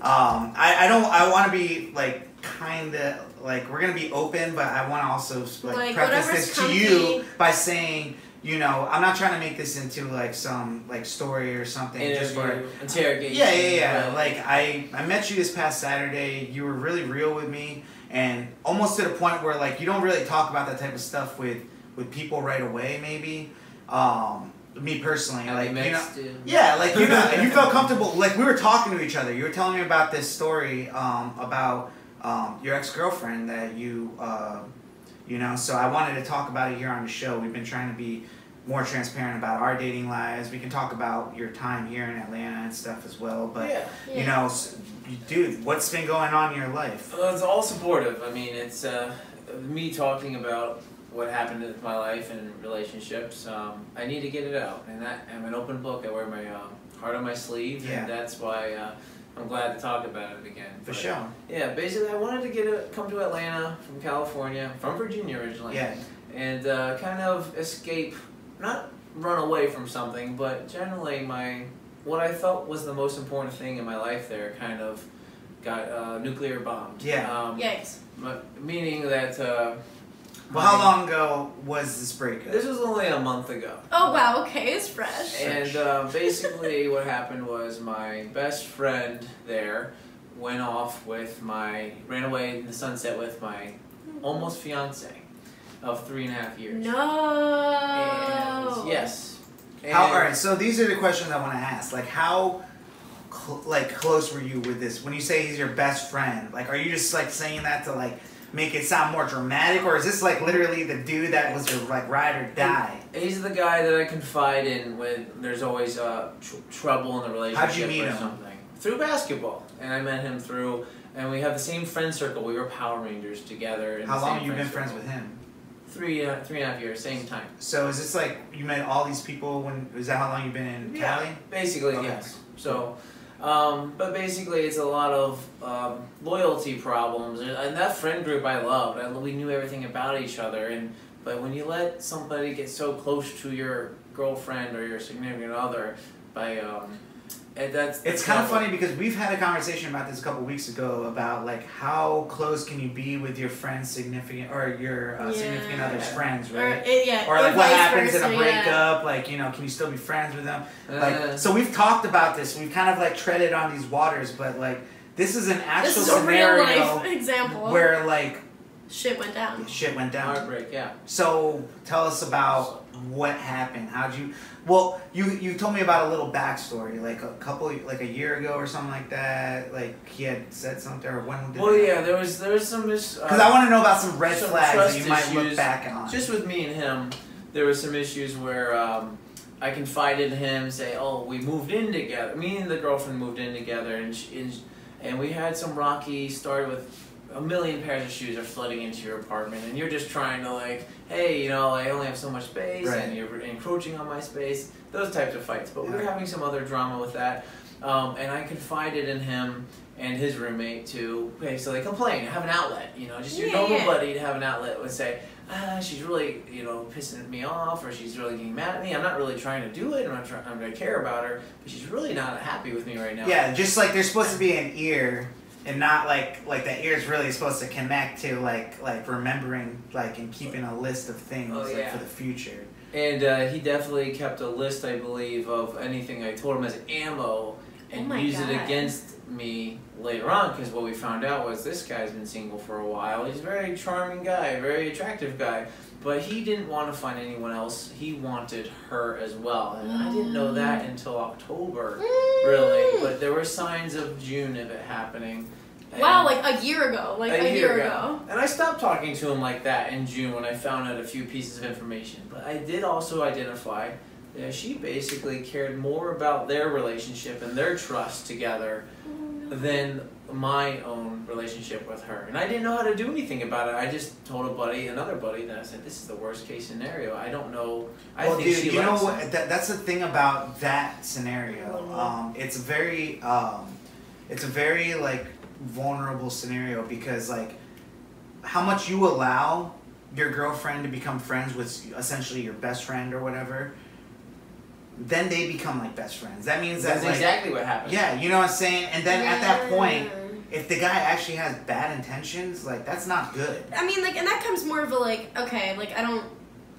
I want to be like kind of like we're gonna be open, but I want to also like preface this to you by saying, you know, I'm not trying to make this into like some like story or something. Just for interrogation. Yeah. Like I met you this past Saturday. You were really real with me, and almost to the point where like you don't really talk about that type of stuff with people right away. Maybe. Me personally, like, you know, yeah, like, you know, you felt comfortable, like, we were talking to each other. You were telling me about this story, about, your ex-girlfriend that you know, so I wanted to talk about it here on the show. We've been trying to be more transparent about our dating lives. We can talk about your time here in Atlanta and stuff as well, but, you know, dude, what's been going on in your life? Well, it's all supportive. I mean, it's, me talking about what happened in my life and relationships. I need to get it out, and I'm an open book. I wear my heart on my sleeve, and that's why I'm glad to talk about it again. For sure. Yeah, basically, I wanted to come to Atlanta from California, from Virginia originally, and kind of escape, not run away from something, but generally what I felt was the most important thing in my life there kind of got nuclear bombed. Yikes. Meaning that. Well, how long ago was this breakup? This was only a month ago. Oh, wow, okay, it's fresh. And basically what happened was my best friend there ran away in the sunset with my almost fiance of 3.5 years. No! And, yes. And alright, so these are the questions I want to ask. Like, how close were you with this? When you say he's your best friend, like, are you just like saying that to like make it sound more dramatic, or is this like literally the dude that was your like ride or die? He's the guy that I confide in when there's always trouble in the relationship. How'd you meet him? Something. Through basketball, and I met him through, and we have the same friend circle. We were Power Rangers together. How long have you been friends with him? 3.5 years, same time. So is this like you met all these people is that how long you've been in Cali? Basically, yes. So. But basically, it's a lot of loyalty problems, and that friend group I loved. We knew everything about each other, but when you let somebody get so close to your girlfriend or your significant other, it's kind of funny because we've had a conversation about this a couple weeks ago about like how close can you be with your friend's significant or your significant other's friends, right? Or like what happens in a breakup, like, you know, can you still be friends with them? Like, so we've talked about this. We've kind of like treaded on these waters, but like this is an actual scenario, a real life example where like shit went down. Heartbreak, yeah. So tell us about what happened. How'd you? Well, you told me about a little backstory, like a year ago or something like that. Like he had said something, or when did? Well, yeah, there was some because I want to know about some red flags that you might issues. Look back on. Just with me and him, there were some issues where I confided in him, say, "Oh, we moved in together." Me and the girlfriend moved in together, and we had some rocky start with. A million pairs of shoes are flooding into your apartment, and you're just trying to like, hey, you know, I only have so much space, and you're encroaching on my space. Those types of fights. But we were having some other drama with that, and I confided in him and his roommate to basically complain, have an outlet. You know, just your normal buddy to have an outlet would say, she's really, you know, pissing me off, or she's really getting mad at me. I'm not really trying to do it. I'm going to care about her, but she's really not happy with me right now. Yeah, just like there's supposed to be an ear. And not like the ear is really supposed to connect to like remembering like and keeping a list of things like for the future. And he definitely kept a list, I believe, of anything I told him as ammo and use it against me later on. Because what we found out was this guy's been single for a while. He's a very charming guy, very attractive guy. But he didn't want to find anyone else. He wanted her as well. And I didn't know that until October, really. But there were signs of June of it happening. Wow, like a year ago. Like a year ago. And I stopped talking to him like that in June when I found out a few pieces of information. But I did also identify that she basically cared more about their relationship and their trust together than my own relationship with her. And I didn't know how to do anything about it. I just told another buddy, that I said, this is the worst case scenario. I don't know. I Well, think dude, she you know likes what? him. That's the thing about that scenario. It's a very like vulnerable scenario because like how much you allow your girlfriend to become friends with essentially your best friend or whatever. Then they become like best friends. That means That's like, exactly what happened. Yeah, you know what I'm saying? And then at that point, if the guy actually has bad intentions, like that's not good. I mean, like, and that comes more of a like, okay, like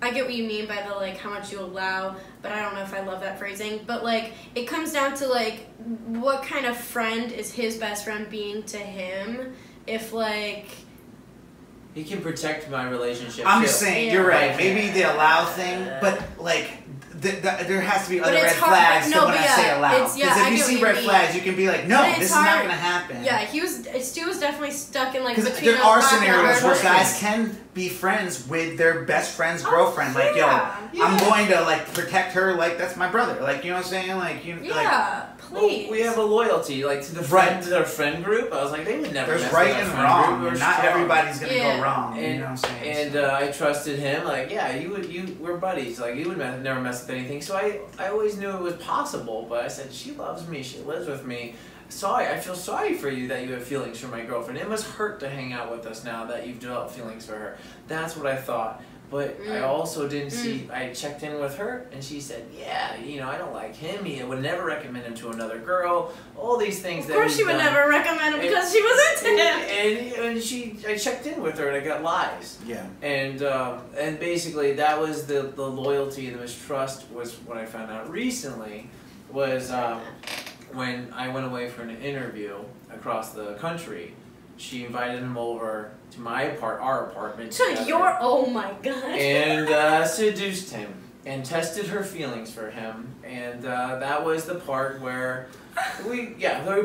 I get what you mean by the like how much you allow, but I don't know if I love that phrasing. But like, it comes down to like, what kind of friend is his best friend being to him? If like, he can protect my relationship. I'm too. just saying, Yeah. you're right. Maybe the allow thing, but like. There has to be other But red it's hard- flags no, to when but I yeah, say allow. it's- Because yeah, I if you get see what you red mean. flags, you can be like, no, But it's this is not hard. going to happen. yeah, Stu was definitely stuck in like Because between there a are rock and a scenarios hard where place. guys can be friends with their best friend's Oh, girlfriend. Like, yo, yeah. I'm going to like protect her like that's my brother. Like, you know what I'm saying? Like, you like. Yeah, please. Well, we have a loyalty, like to the Right. to their friend group. I was like, they would never. There's mess right with our and friend wrong. group. We're And not strong. everybody's gonna Yeah. go wrong. And, you know what I'm saying? and I trusted him. Like, yeah, we're buddies. Like, you would never mess with anything. So I always knew it was possible. But I said, she loves me. She lives with me. Sorry, I feel sorry for you that you have feelings for my girlfriend. It must hurt to hang out with us now that you've developed feelings for her. That's what I thought. But I also didn't see. I checked in with her, and she said, "Yeah, you know, I don't like him. He would never recommend him to another girl. All these things." Of course, she would never recommend him because she was into him. I checked in with her, and I got lies. Yeah. And basically, that was the loyalty, the mistrust was what I found out recently. Was when I went away for an interview across the country. She invited him over to our apartment. To together. your, oh my god. And seduced him and tested her feelings for him, and that was the part where we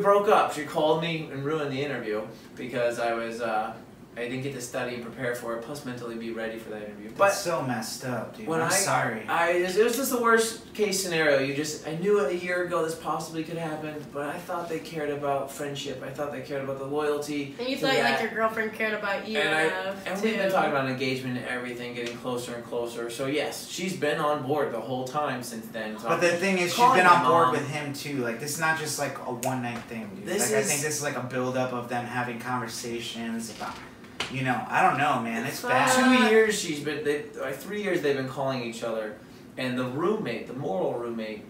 broke up. She called me and ruined the interview because I didn't get to study and prepare for it, plus mentally be ready for that interview. That's so messed up, dude. I'm sorry. It was just the worst case scenario. I knew a year ago this possibly could happen, but I thought they cared about friendship. I thought they cared about the loyalty. And you thought like your girlfriend cared about you enough and too. we've been talking about engagement and everything, getting closer and closer. So yes, she's been on board the whole time since then. But the thing is, she's been on board with him too. Like, this is not just like a one night thing, dude. I think this is like a build up of them having conversations about. You know, I don't know, man. It's bad. 2 years 3 years they've been calling each other, and the moral roommate,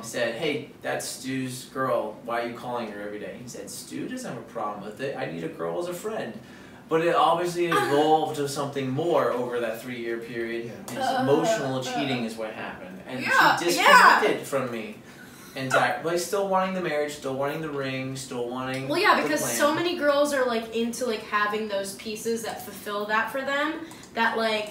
said, "Hey, that's Stu's girl. Why are you calling her every day?" He said, "Stu doesn't have a problem with it. I need a girl as a friend." But it obviously evolved to something more over that 3-year period. And emotional cheating is what happened, and she disconnected from me. But still wanting the marriage, still wanting the ring, still wanting. Well, yeah, because the plan. so many girls are like into like having those pieces that fulfill that for them. That like,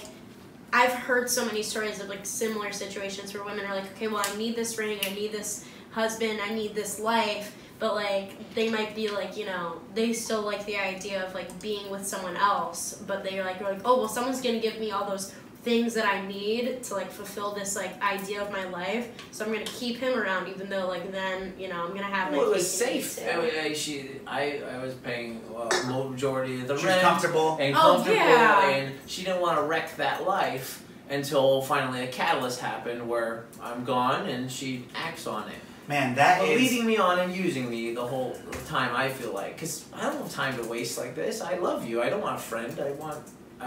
I've heard so many stories of like similar situations where women are like, okay, well, I need this ring, I need this husband, I need this life, but like they might be like, you know, they still like the idea of like being with someone else, but they're like, oh, well, someone's gonna give me all those things that I need to like fulfill this like idea of my life, so I'm gonna keep him around even though like then, you know, I'm gonna have my Well, it was cake and safe. eat it. I was paying the majority of the She was rent. comfortable. And Oh, comfortable, yeah. and she didn't want to wreck that life until finally a catalyst happened where I'm gone and she acts on it. Man, that is... Leading me on and using me the whole time, I feel like. Because I don't have time to waste like this. I love you. I don't want a friend. I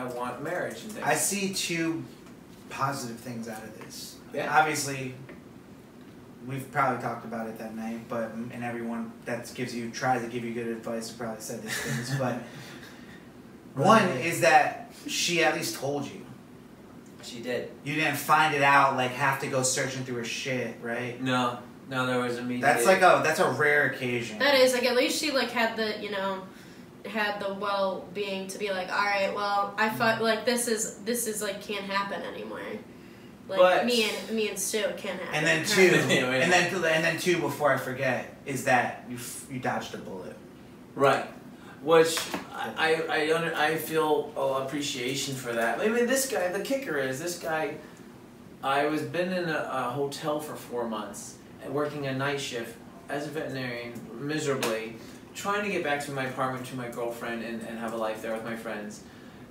want marriage and things. I see two positive things out of this. Yeah. Obviously, we've probably talked about it that night, and everyone that tries to give you good advice probably said these things, but one is that she at least told you. She did. You didn't find it out, like have to go searching through her shit, right? No, there was immediate. That's a rare occasion. That is, like, at least she, like, had the, you know, had the well-being to be like, all right, well, I thought, like, this is, like, can't happen anymore. Like, But- me and Stu can't happen. And then two, before I forget, is that you dodged a bullet. Right. which I feel appreciation for that. I mean, this guy, the kicker is this guy. I was been in a hotel for 4 months and working a night shift as a veterinarian, miserably, trying to get back to my apartment, to my girlfriend, and have a life there with my friends.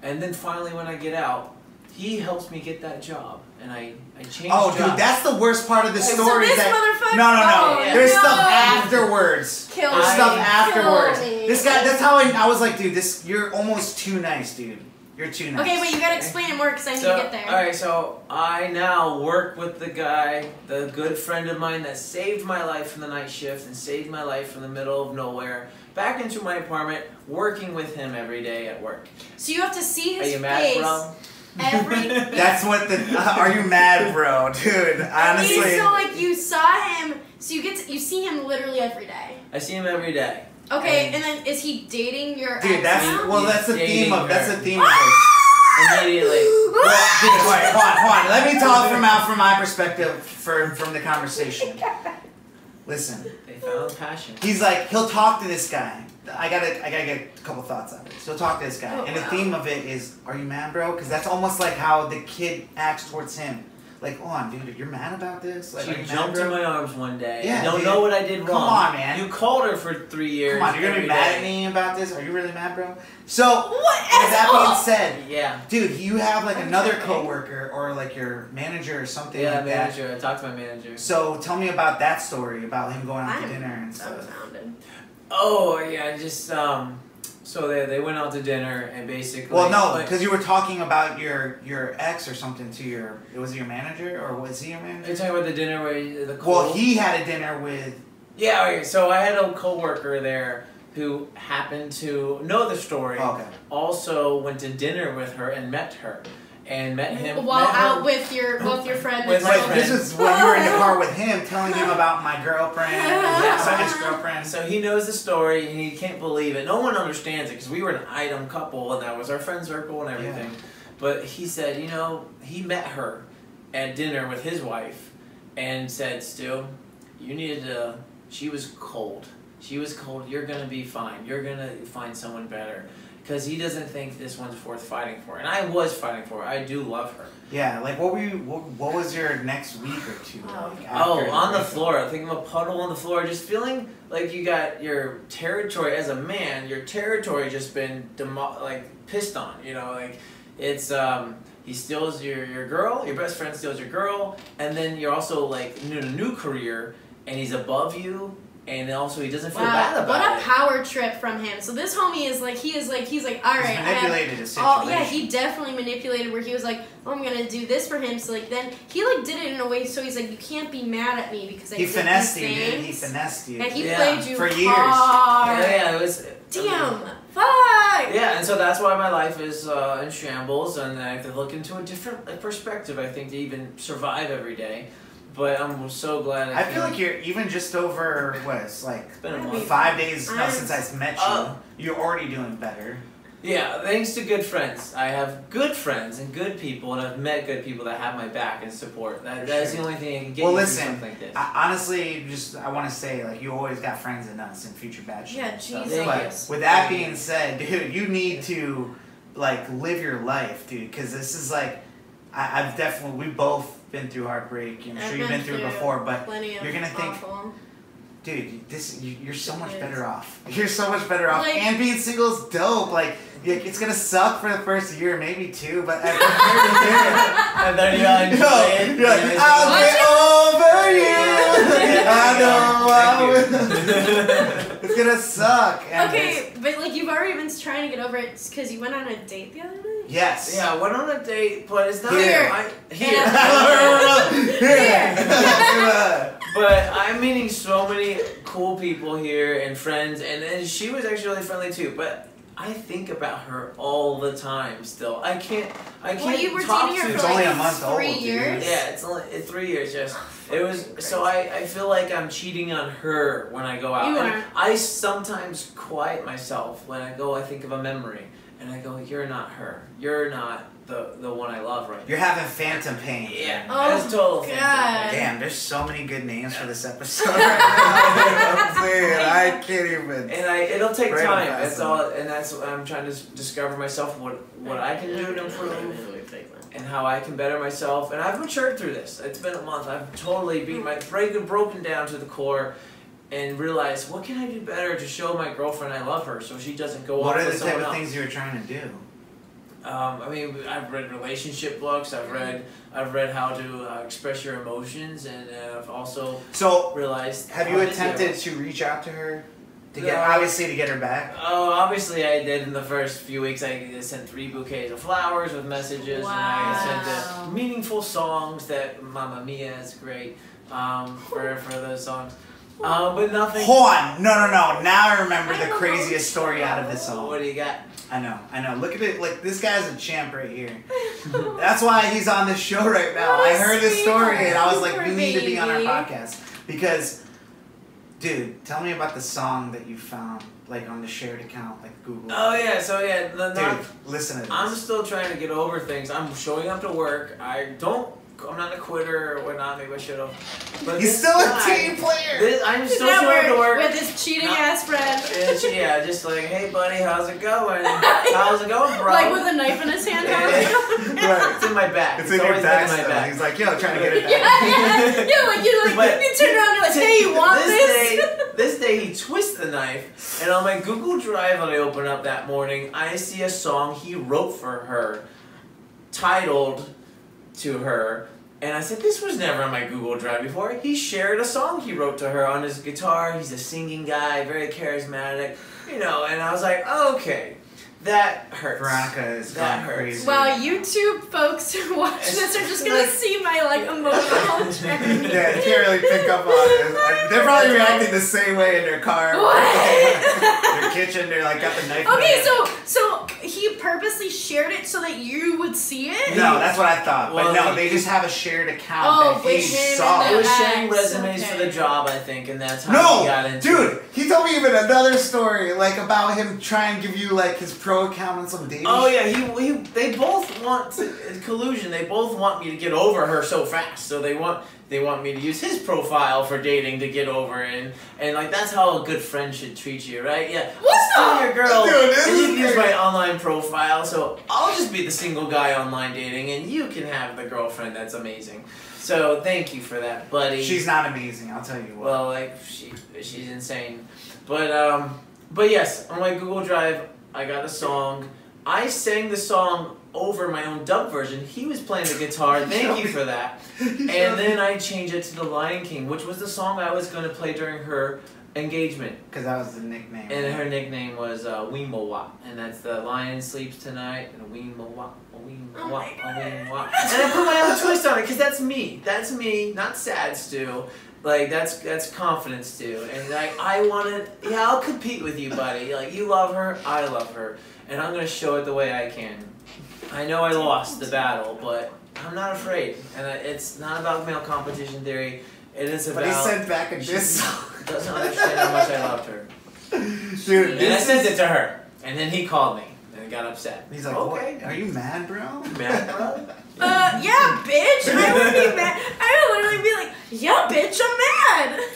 And then finally, when I get out, he helps me get that job, and I changed jobs. Dude, that's the worst part of the story. So this motherfucker. No. Yeah. There's No. stuff afterwards. Kill There's me. stuff afterwards. Kill me. This guy. That's how I was like, dude. You're almost too nice, dude. You're too nice. Okay, wait, you gotta explain it more because I need to get there. Alright, so I now work with the guy, the good friend of mine that saved my life from the night shift and saved my life from the middle of nowhere, back into my apartment, working with him every day at work. So you have to see his Are you mad, face bro? every. That's what the. Are you mad, bro, dude? Honestly. Wait, so like you saw him, so you see him literally every day. I see him every day. Okay, and then is he dating your Dude, ex that's now? that's the Dating theme of her. that's the theme of this. Immediately. Well, dude, wait, hold on. Let me talk from my perspective from the conversation. Listen, They found passion. he's like he'll talk to this guy. I gotta get a couple thoughts out of it. So he'll talk to this guy, Oh, and the wow. theme of it is, "Are you mad, bro?" Because that's almost like how the kid acts towards him. Like, "Oh, on, dude, you're mad about this." Like, She "Are you mad, jumped bro?" in my arms one day. Yeah, I don't dude. know what I did wrong. Come on, man. You called her for 3 years. Come on, you're gonna be every mad day. at me about this? Are you really mad, bro? So, What? with that being said, Yeah. dude, you have like another Okay. coworker or like your manager or something Yeah, like that. manager. I talked to my manager. So tell me about that story about him going out to I'm dinner and stuff. dumbfounded. Oh yeah, just so they went out to dinner and basically. Well, no, like- because you were talking about your ex or something to your. Was it your manager or was he your Are you manager? talking about the dinner where the Well, he had a dinner with. Yeah, okay, so I had a coworker there who happened to know the story. Oh, okay. Also went to dinner with her and met her, and met him. While met her- out with your friend. With and my But children. this is when you were in the car with him, telling him about my girlfriend, Yeah, my so- ex-girlfriend. So he knows the story and he can't believe it. No one understands it because we were an item couple and that was our friend circle and everything. But he said, you know, he met her at dinner with his wife and said, Stu, you needed to. She was cold. She was cold. You're gonna be fine. You're gonna find someone better. Because he doesn't think this one's worth fighting for. And I was fighting for her. I do love her. Yeah, like what were you? What was your next week or two? Like, Oh, after on the breakup? floor. I think I'm a puddle on the floor. Just feeling like you got your territory as a man. Your territory just been pissed on. You know, like it's he steals your girl. Your best friend steals your girl, and then you're also like in a new career, and he's above you. And also, he doesn't feel bad about what a it. power trip from him. So this homie is like, he's like, all right. He's manipulated his Oh situation. yeah, he definitely manipulated where he was like, oh, I'm gonna do this for him. So like then he like did it in a way so he's like, you can't be mad at me because I He did finessed these you, dude. things. He finessed you. And he Yeah. played you For years. hard. Yeah, it was. Damn. Fuck. Yeah, and so that's why my life is in shambles, and I have to look into a different perspective, I think, to even survive every day. But I'm so glad I feel like you're even just over what it's like been a I month. mean, 5 days now I'm- since I met you. Oh. You're already doing better. Yeah, thanks to good friends. I have good friends and good people, and I've met good people that have my back and support. That is the only thing I can get Well, you listen, through something like this. Honestly, I want to say like you always got friends in us in Future Bachelor. Yeah, and stuff. Jesus. But with that being said, dude, you need to like live your life, dude, because this is like I've definitely we've both been through heartbreak. I'm I've sure you've been through it before, but plenty of you're gonna think, awful. dude, you're so much It better is. off. You're so much better off, Like- and being single is dope. Like it's gonna suck for the first year, maybe two, but after the third year. And then you enjoy it. You're like, I'll get over you. I know I will. It's gonna suck. And Okay, but like you've already been trying to get over it because you went on a date the other night. Yes. Yeah, I went on a date, but it's not Here. here. Here. But I'm meeting so many cool people here and friends, and she was actually really friendly too. But I think about her all the time. Still, I can't. Well, you were talk dating her to for It's like only a month 3 old, dude. years. Yeah, it's 3 years. Yes, it was. So I feel like I'm cheating on her when I go out. You And are. I sometimes quiet myself when I go. I think of a memory, And I go, you're not her. You're not the one I love right now. You're having phantom pain. Yeah. Oh, That's total God. phantom pain. Damn, there's so many good names for this episode right now. I'm saying, I can't even. And it'll take Right time. on That's that. all. And that's what I'm trying to discover myself, what I can do to improve. And how I can better myself, and I've matured through this. It's been a month. I've totally broken down to the core, and realized what can I do better to show my girlfriend I love her, so she doesn't go What off are with the someone type of else. things you were trying to do? I mean, I've read relationship books. I've read how to express your emotions, and I've also realized. Have you attempted to reach out to her? To get her back? Oh, obviously I did in the first few weeks. I sent 3 bouquets of flowers with messages, and I sent meaningful songs that Mamma Mia is great for those songs. But nothing. Hold on. No. Now I remember the craziest story out of this song. What do you got? I know. Look at it. Like, this guy's a champ right here. That's why he's on this show right now. I heard this story and I was like, we need to be on our podcast. Because, dude, tell me about the song that you found, like, on the shared account, like Google. Oh, yeah. So, yeah. Dude, listen to this. I'm still trying to get over things. I'm showing up to work. I'm not a quitter or whatnot. Maybe I should have. But He's still a team player. I'm still showing up to work. with his cheating ass friend. Yeah, just like, hey buddy, how's it going? How's it going, bro? Like with a knife in his hand. Right. It's in my back. It's in your always back in my still. back. He's like, yo, trying to get it back. Yeah, But you turn around and like, hey, you want this? This day he twists the knife, and on my Google Drive that I open up that morning, I see a song he wrote for her, titled to her. And I said, this was never on my Google Drive before. He shared a song he wrote to her on his guitar. He's a singing guy, very charismatic, and I was like, okay, that hurts. Veronica is that going hurts. crazy. Wow, YouTube folks who watch this are just gonna see my emotional journey. Yeah, they can't really pick up on it. They're probably reacting the same way in their car. What? Their kitchen, they're like got the knife. Okay, in there. so he purposely shared it so that you would see it? No, that's what I thought. Well, but no, they just have a shared account that he with him saw. and It was the sharing ex, resumes for okay. the job, I think, and that's how he got into dude, it. he told me even another story, like about him trying to give you like his pro account on some dating. Oh yeah, they both want collusion. They both want me to get over her so fast. So they want me to use his profile for dating to get over, and like that's how a good friend should treat you, right? Yeah. What's Steal your girl, Dude, this and you is can use great. my online profile. So I'll just be the single guy online dating, and you can have the girlfriend that's amazing. So thank you for that, buddy. She's not amazing, I'll tell you what. Well, like she's insane, but yes, on my Google Drive, I got a song. I sang the song over my own dub version. He was playing the guitar. Thank you for that. And then I changed it to The Lion King, which was the song I was going to play during her engagement. Because that was the nickname. And her nickname was Weemowa. And that's the lion sleeps tonight. And Weemowa, Weemowa, Weemowa. And I put my own twist on it because that's me. That's me, not sad Stu. Like, that's confidence Stu. And I wanted, I'll compete with you, buddy. Like, you love her, I love her. And I'm going to show it the way I can. I know I lost the battle, but I'm not afraid. And it's not about male competition theory. It is about... But he sent back a diss song. Doesn't understand how much I loved her. Dude, And I sent it to her. And then he called me. And got upset. He's like, okay. What? Are you mad, bro? Mad, bro? Yeah, bitch. I would be mad. I would literally be like, yeah, bitch, I'm mad.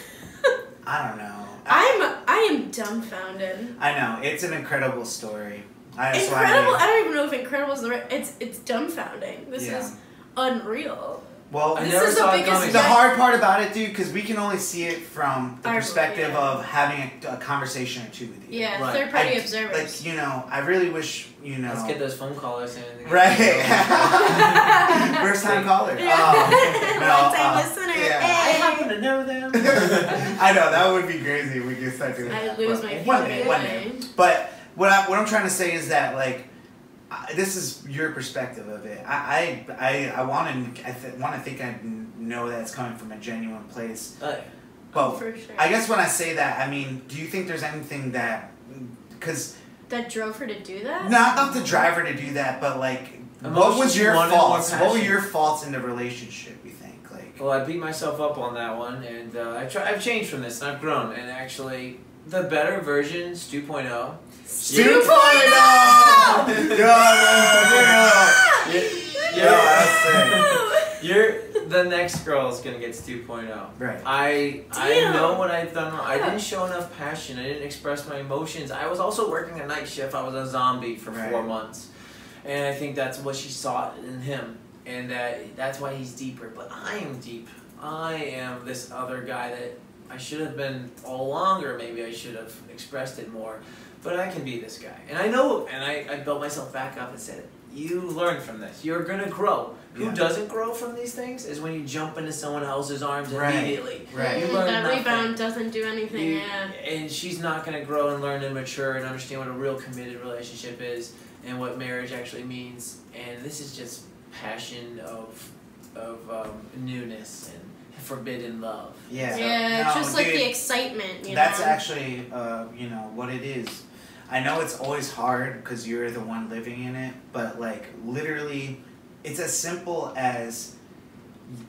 I don't know. I am dumbfounded. I know. It's an incredible story. Incredible? I don't even know if incredible is the right... It's dumbfounding. This is unreal. Well, I This never is the saw it biggest coming. the hard part about it, dude, because we can only see it from the Our- perspective yeah. of having a conversation or two with you. Yeah, Right. third-party I- observers. Like, I really wish, Let's get those phone callers in. Right. First time caller. Long-time listener. Yeah. I Hey. happen to know them. I know, that would be crazy if we could start doing that. I'd lose But my one favorite day, one day. way. But what I'm trying to say is that, like, this is your perspective of it. I want to think I know that it's coming from a genuine place. But For sure. I guess when I say that, I mean, do you think there's anything that, because That drove her to do that? not the driver to do that, but like, what Emotions was your wanted more faults? What were passion. your faults in the relationship? You think, like? Well, I beat myself up on that one, and I've changed from this, and I've grown, and actually, the better version, Stu 2.0. Stu 2.0! You're the next girl is gonna get Stu 2.0. Right. I know what I've done wrong. I didn't show enough passion. I didn't express my emotions. I was also working a night shift. I was a zombie for 4 months, and I think that's what she saw in him, and that's why he's deeper. But I am deep. I am this other guy that I should have been all along, or maybe I should have expressed it more. But I can be this guy. And I know, and I built myself back up and said, you learn from this. You're going to grow. Who doesn't grow from these things is when you jump into someone else's arms immediately. Right. You learn that nothing. rebound doesn't do anything, And she's not going to grow and learn and mature and understand what a real committed relationship is and what marriage actually means. And this is just passion of newness and forbidden love. Yeah. Yeah, No, just like dude, the excitement, That's know? actually, what it is. I know it's always hard because you're the one living in it, but like literally, it's as simple as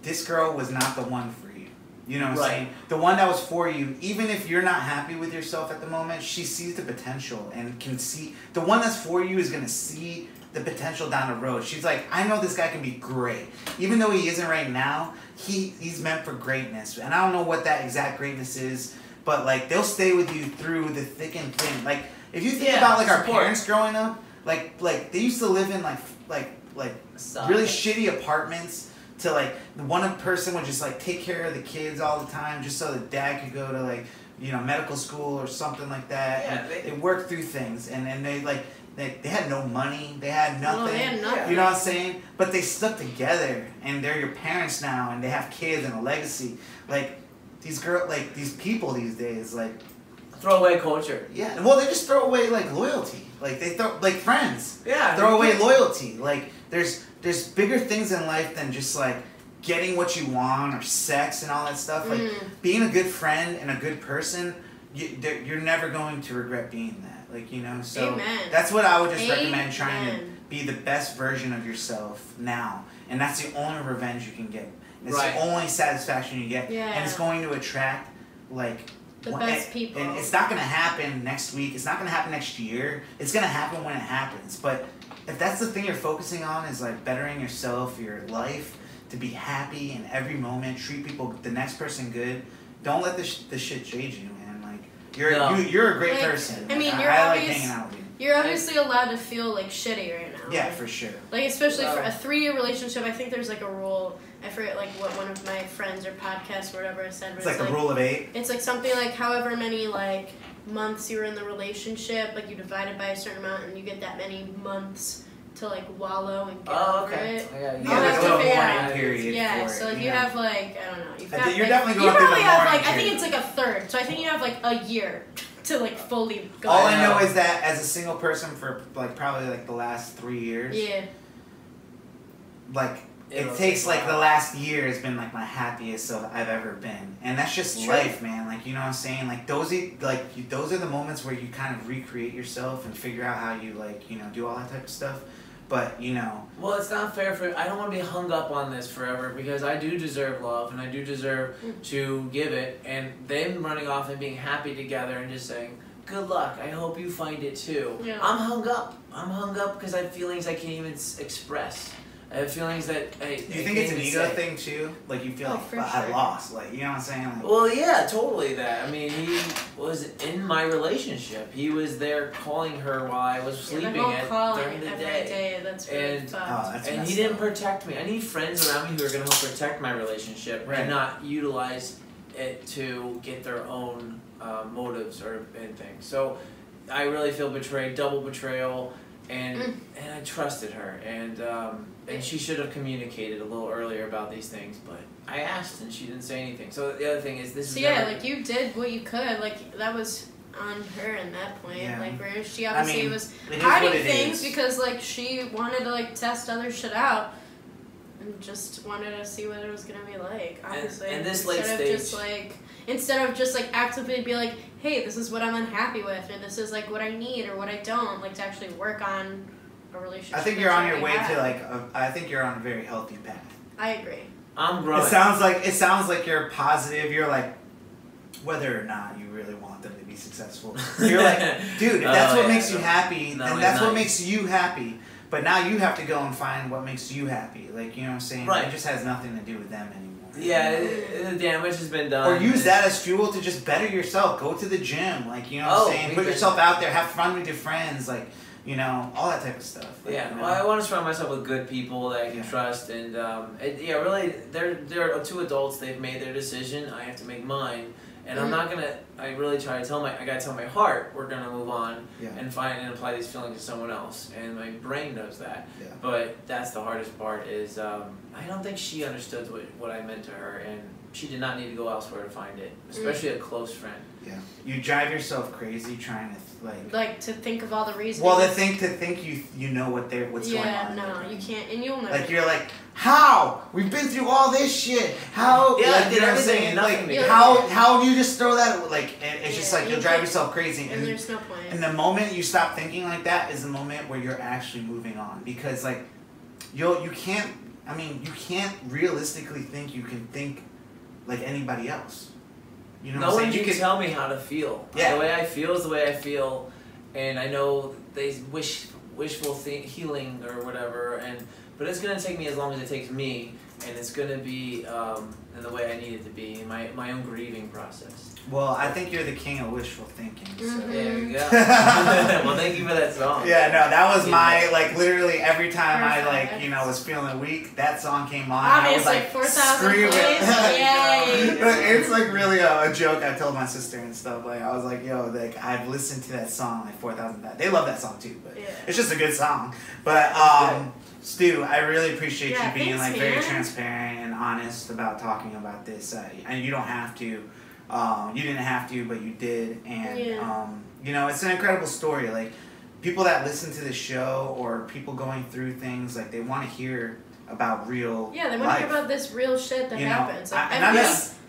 this girl was not the one for you. You know what I'm saying? The one that was for you, even if you're not happy with yourself at the moment, she sees the potential and can see. The one that's for you is going to see the potential down the road. She's like, I know this guy can be great. Even though he isn't right now, he's meant for greatness. And I don't know what that exact greatness is, but like they'll stay with you through the thick and thin. Like if you think about like our parents growing up, like they used to live in like really shitty apartments to like the one person would just like take care of the kids all the time just so the dad could go to like medical school or something like that. Yeah, they worked through things and they like they had no money, they had nothing. No, they had nothing. You know what I'm saying? But they stuck together and they're your parents now and they have kids and a legacy. Like these people these days like Throwaway culture. Yeah, well, they just throw away like loyalty. Like they throw like friends. Yeah. Throw away loyalty. Like there's bigger things in life than just like getting what you want or sex and all that stuff. Like being a good friend and a good person, you're never going to regret being that. Like so that's what I would just recommend trying to be the best version of yourself now, and that's the only revenge you can get. It's the only satisfaction you get, and it's going to attract like. The best people. And it's not going to happen next week. It's not going to happen next year. It's going to happen when it happens. But if that's the thing you're focusing on is like bettering yourself, your life, to be happy in every moment, treat people, the next person good, don't let the shit jade you, man. Like you're a great person. I mean, I like hanging out with you. You're obviously allowed to feel like shitty right now. Yeah, for sure. Like especially for a 3-year relationship, I think there's like a rule. I forget like what one of my friends or podcasts or whatever I said. It's like the rule of 8. It's like something like however many like months you were in the relationship, like you divide it by a certain amount, and you get that many months to like wallow and get over it. Yeah, like a little mourning period. Yeah, for so it, you have like I don't know. You've got, you're like, definitely you going through probably the have mourning like I think period. it's like a third. So I think you have like a year to like fully go. All I know is that as a single person for like probably like the last 3 years. Yeah. Like it takes like the last year has been like my happiest I've ever been, and that's just life, man. Like you know what I'm saying. Like those are the moments where you kind of recreate yourself and figure out how you like do all that type of stuff. But well, it's not fair I don't want to be hung up on this forever because I do deserve love and I do deserve to give it. And them running off and being happy together and just saying, "Good luck. I hope you find it too." Yeah. I'm hung up because I have feelings I can't even express. I have feelings that Do you think it's an ego thing too? Like you feel I lost, like you know what I'm saying? Like, well, yeah, totally that. I mean, he was in my relationship. He was there calling her while I was sleeping during the day. That's really fucked. And he didn't protect me. I need friends around me who are going to help protect my relationship and not utilize it to get their own motives and things. So I really feel betrayed, double betrayal. And I trusted her, and she should have communicated a little earlier about these things, but I asked and she didn't say anything. So the other thing is this. So like you did what you could, like that was on her in that point, like where she obviously was hiding things because like she wanted to like test other shit out, and just wanted to see what it was gonna be like. Obviously, and this late stage, instead of just like actively be like, hey, this is what I'm unhappy with, or this is like what I need or what I don't, like to actually work on a relationship. I think you're on your way to like I think you're on a very healthy path. I agree. I'm growing. It sounds like you're positive. You're like whether or not you really want them to be successful. You're like, dude, if that's what makes you happy, then that's what makes you happy. But now you have to go and find what makes you happy. Like, you know what I'm saying? Right. It just has nothing to do with them anymore. Yeah, the damage has been done. Or use that as fuel to just better yourself. Go to the gym. Like, you know what I'm saying? Put yourself out there. Have fun with your friends. Like, you know, all that type of stuff. Like, Yeah, you know? well, I want to surround myself with good people that I can trust. And, really, they're two adults. They've made their decision. I have to make mine. And I'm not gonna. I really try to tell I gotta tell my heart we're gonna move on and find and apply these feelings to someone else. And my brain knows that. Yeah. But that's the hardest part. Is I don't think she understood what I meant to her, and she did not need to go elsewhere to find it, especially a close friend. Yeah. You drive yourself crazy trying to like to think of all the reasons. Well, to think you know what's going on. Yeah, no, you can't, and you'll never. Like you're like, how? We've been through all this shit. How? Yeah, like, you know what I'm saying? Like how do you just throw that? Like it's just like you'll drive yourself crazy. And there's no point. And the moment you stop thinking like that is the moment where you're actually moving on, because like you can't. I mean, you can't realistically think you can think like anybody else. You know no what I'm one saying? can tell me how to feel. Yeah. The way I feel is the way I feel, and I know they wishful healing or whatever, but it's gonna take me as long as it takes me, and it's gonna be in the way I need it to be, in my own grieving process. Well, I think you're the king of wishful thinking. So. There we go. Well, thank you for that song. Yeah, no, that was my, like, literally every time I, like, you know, was feeling weak, that song came on. Obviously, I was, like, 4,000 screaming. Yay! It's, like, really a joke I told my sister and stuff. Like, I was like, yo, like, I've listened to that song, like, 4,000 times. They love that song, too, but it's just a good song. But, Stu, I really appreciate you being, thanks, like, very man. transparent and honest about talking about this. And you don't have to. You didn't have to, but you did. And, you know, it's an incredible story. Like, people that listen to the show or people going through things, like, they want to hear about real Yeah, they want to hear about this real shit that happens. Like,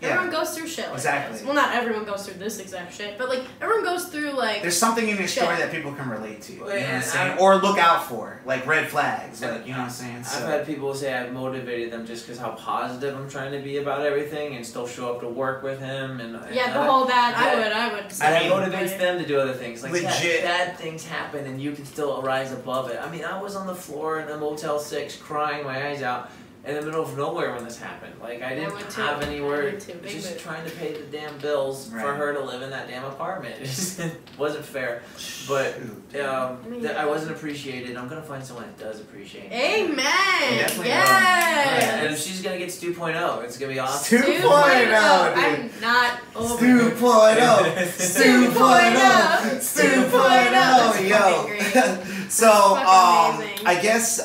everyone goes through shit like this. Well, not everyone goes through this exact shit, but, like, everyone goes through, like... There's something in your story that people can relate to, you know what I'm saying? Or look out for, like red flags, like, you know what I'm saying? So. I've had people say I've motivated them just because how positive I'm trying to be about everything and still show up to work with him. And the whole that, I would say. And it motivates them to do other things. Like, legit. bad things happen and you can still rise above it. I mean, I was on the floor in a Motel 6 crying my eyes out in the middle of nowhere when this happened. Like, I didn't have anywhere, just trying to pay the damn bills for her to live in that damn apartment. It just wasn't fair. But I wasn't appreciated. I'm going to find someone that does appreciate me. Amen! Yes! And if she's going to get Stu 2.0, it's going to be awesome. Stu 2.0, dude. I'm not over Stu 2.0. Stu 2.0. Stu 2.0. Yo. So, I guess,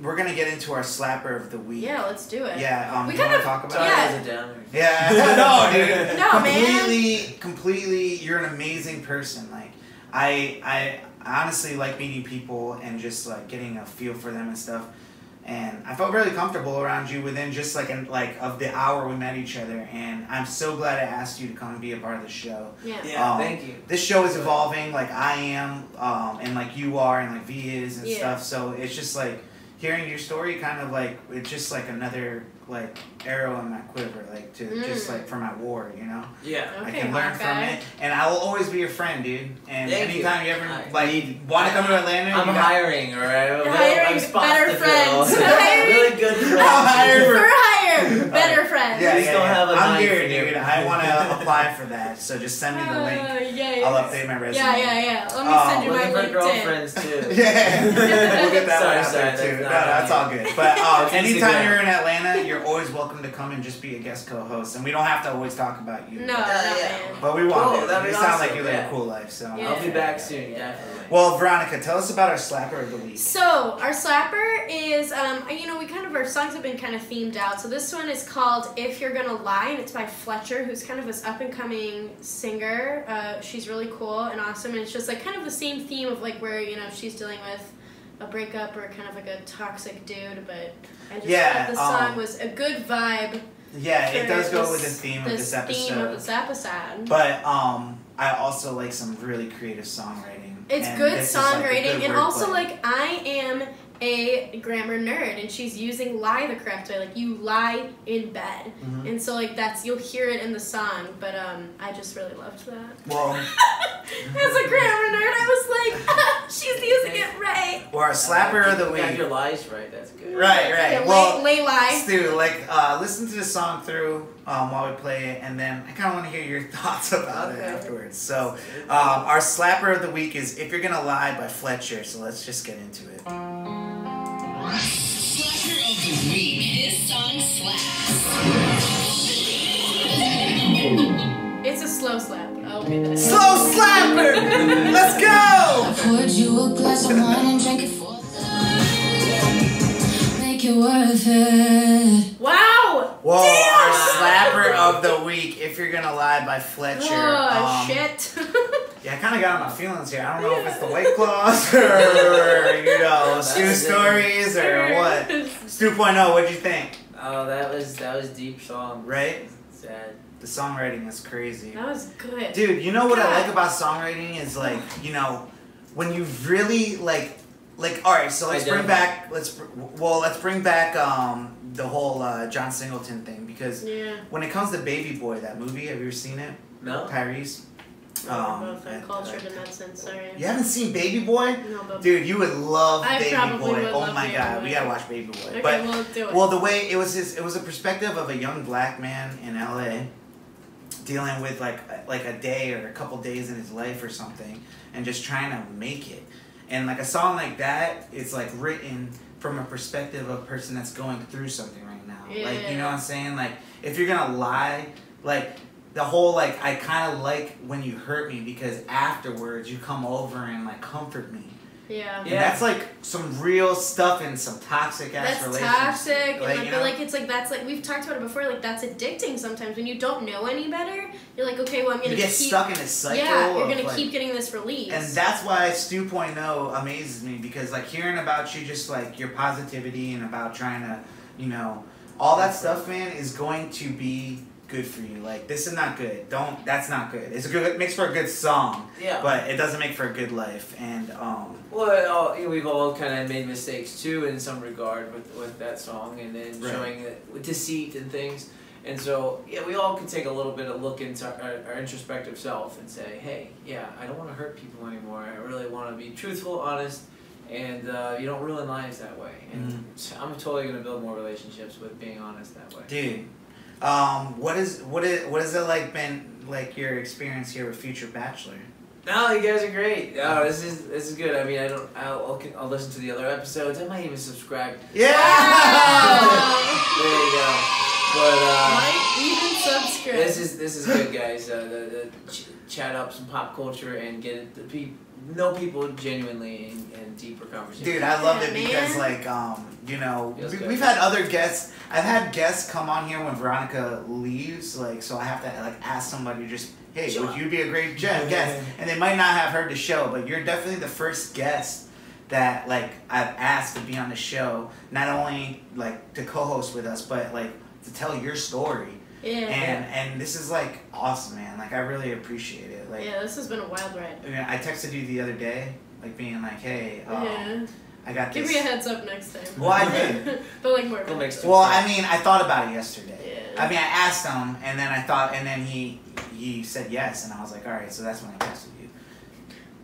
we're gonna get into our slapper of the week. Yeah, let's do it. Yeah, we do you want to talk about it? Yeah, no, dude. No, completely. You're an amazing person. Like, I honestly like meeting people and just like getting a feel for them and stuff. And I felt really comfortable around you within just like of the hour we met each other. And I'm so glad I asked you to come and be a part of the show. Yeah. Thank you. This show is evolving, like I am, and like you are, and like V is and stuff. So it's just like. Hearing your story kind of like it's just like another like arrow in my quiver, like to just like for my war, you know. Yeah. I can learn from it, and I will always be your friend, dude. And anytime you ever like want to come to Atlanta, I'm hiring, all right. I'm better friends. Really good friends. For hire, better friends. Yeah. I'm here, dude. I want to apply for that, so just send me the link. I'll update my resume. Yeah. Let me send you my LinkedIn. Girlfriends too. We'll get that one out there too. No, that's all good. But anytime you're in Atlanta, you're always welcome to come and just be a guest co-host, and we don't have to always talk about you. No, but we want to. You sound like you live a cool life, so I'll be back soon, definitely. Well, Veronica, tell us about our slapper of the week. So our slapper is, we kind of our songs have been kind of themed out. So this one is called "If You're Gonna Lie," and it's by FLETCHER, who's kind of this up and coming singer. She's really cool and awesome, and it's just like kind of the same theme of like where she's dealing with a breakup or kind of like a toxic dude, but I just thought the song was a good vibe. Yeah, it does go with the theme of this episode. But I also like some really creative songwriting. It's good songwriting, and also like I am a grammar nerd, and she's using lie the correct way. Like, you lie in bed. Mhm. And so, like, you'll hear it in the song, but I just really loved that. Well, As a grammar nerd, I was like, she's using it right. or our slapper of the Yeah, week. your lies right. That's good. Right. Yeah, Well, lay lie. Stu, like, listen to the song through while we play it, and then I kind of want to hear your thoughts about it Okay. afterwards. So, our slapper of the week is "If You're Gonna Lie" by FLETCHER. So let's just get into it. Slapper of the week. This song slaps. It's a slow slap. I'll do that. Slow slapper. Let's go. Poured you a glass of wine and drank it for make it worth it. Wow! Whoa, Damn! our slapper of the week, "If You're Gonna Lie" by FLETCHER. Oh, shit. Yeah, I kind of got on my feelings here. I don't know if it's the White Claws or, you know, Stu stories or what. Stu 2.0, what'd you think? Oh, that was deep song. Right? Sad. The songwriting is crazy. That was good. Dude, you know what I God. like about songwriting is, like, you know, when you really, like, all right, so let's bring back the whole John Singleton thing, because Yeah. when it comes to Baby Boy, that movie, have you ever seen it? No. Tyrese? Both uncultured in that sense, sorry. You haven't seen Baby Boy? No, but Dude, you would love I Baby probably Boy. would Oh love my Baby god, Boy. we gotta watch Baby Boy. Okay, But we'll do it. well, the way it was a perspective of a young black man in LA dealing with like a day or a couple days in his life or something, and just trying to make it. And like a song like that, it's like written from a perspective of a person that's going through something right now. Like, you know what I'm saying? Like, if you're gonna lie, like the whole, like, I kind of like when you hurt me because afterwards you come over and like comfort me. Yeah. And that's like some real stuff in some toxic ass That's relationships. toxic, and Like, I you feel know? like it's like that's like we've talked about it before. Like that's addicting sometimes when you don't know any better. You're like, okay, well I'm gonna You get keep, stuck in a cycle. Yeah, you're of, gonna like, keep getting this release. And that's why Stu 2.0 amazes me, because like hearing about you, just like your positivity and about trying to, you know, all that stuff, man, is going to be good for you. Like, this is not good. That's not good. It's a good, it makes for a good song. Yeah. But it doesn't make for a good life. And Well, we've all kind of made mistakes too in some regard with that song, and then Right. showing it with deceit and things. And so, yeah, we all can take a little bit of look into our introspective self and say, hey, yeah, I don't want to hurt people anymore. I really want to be truthful, honest, and you don't ruin lives that way. And I'm totally going to build more relationships with being honest that way. dude, what is it like been like your experience here with Future Bachelor? No, you guys are great. Oh, this is good. I mean, I'll listen to the other episodes. I might even subscribe. Yeah. There you go. But Might even subscribe. this is good, guys. Chat up some pop culture and get it know people genuinely and deeper conversations. Dude, I love Yeah, it because, man. like, you know, Feels good. we've had other guests. I've had guests come on here when Veronica leaves, like, so I have to, like, ask somebody just, hey, Sure. would you be a great guest? And they might not have heard the show, but you're definitely the first guest that, like, I've asked to be on the show, not only, like, to co-host with us, but, like, to tell your story. Yeah. And this is, like, awesome, man. Like, I really appreciate it. Like, Yeah, this has been a wild ride. I mean, I texted you the other day, like, being like, hey, Yeah. I got this. Give me a heads up next time. Well, I did. But like more. Go make some- Well, I mean, I thought about it yesterday. Yeah. I mean, I asked him, and then I thought, and then he said yes, and I was like, all right, so that's when I texted you.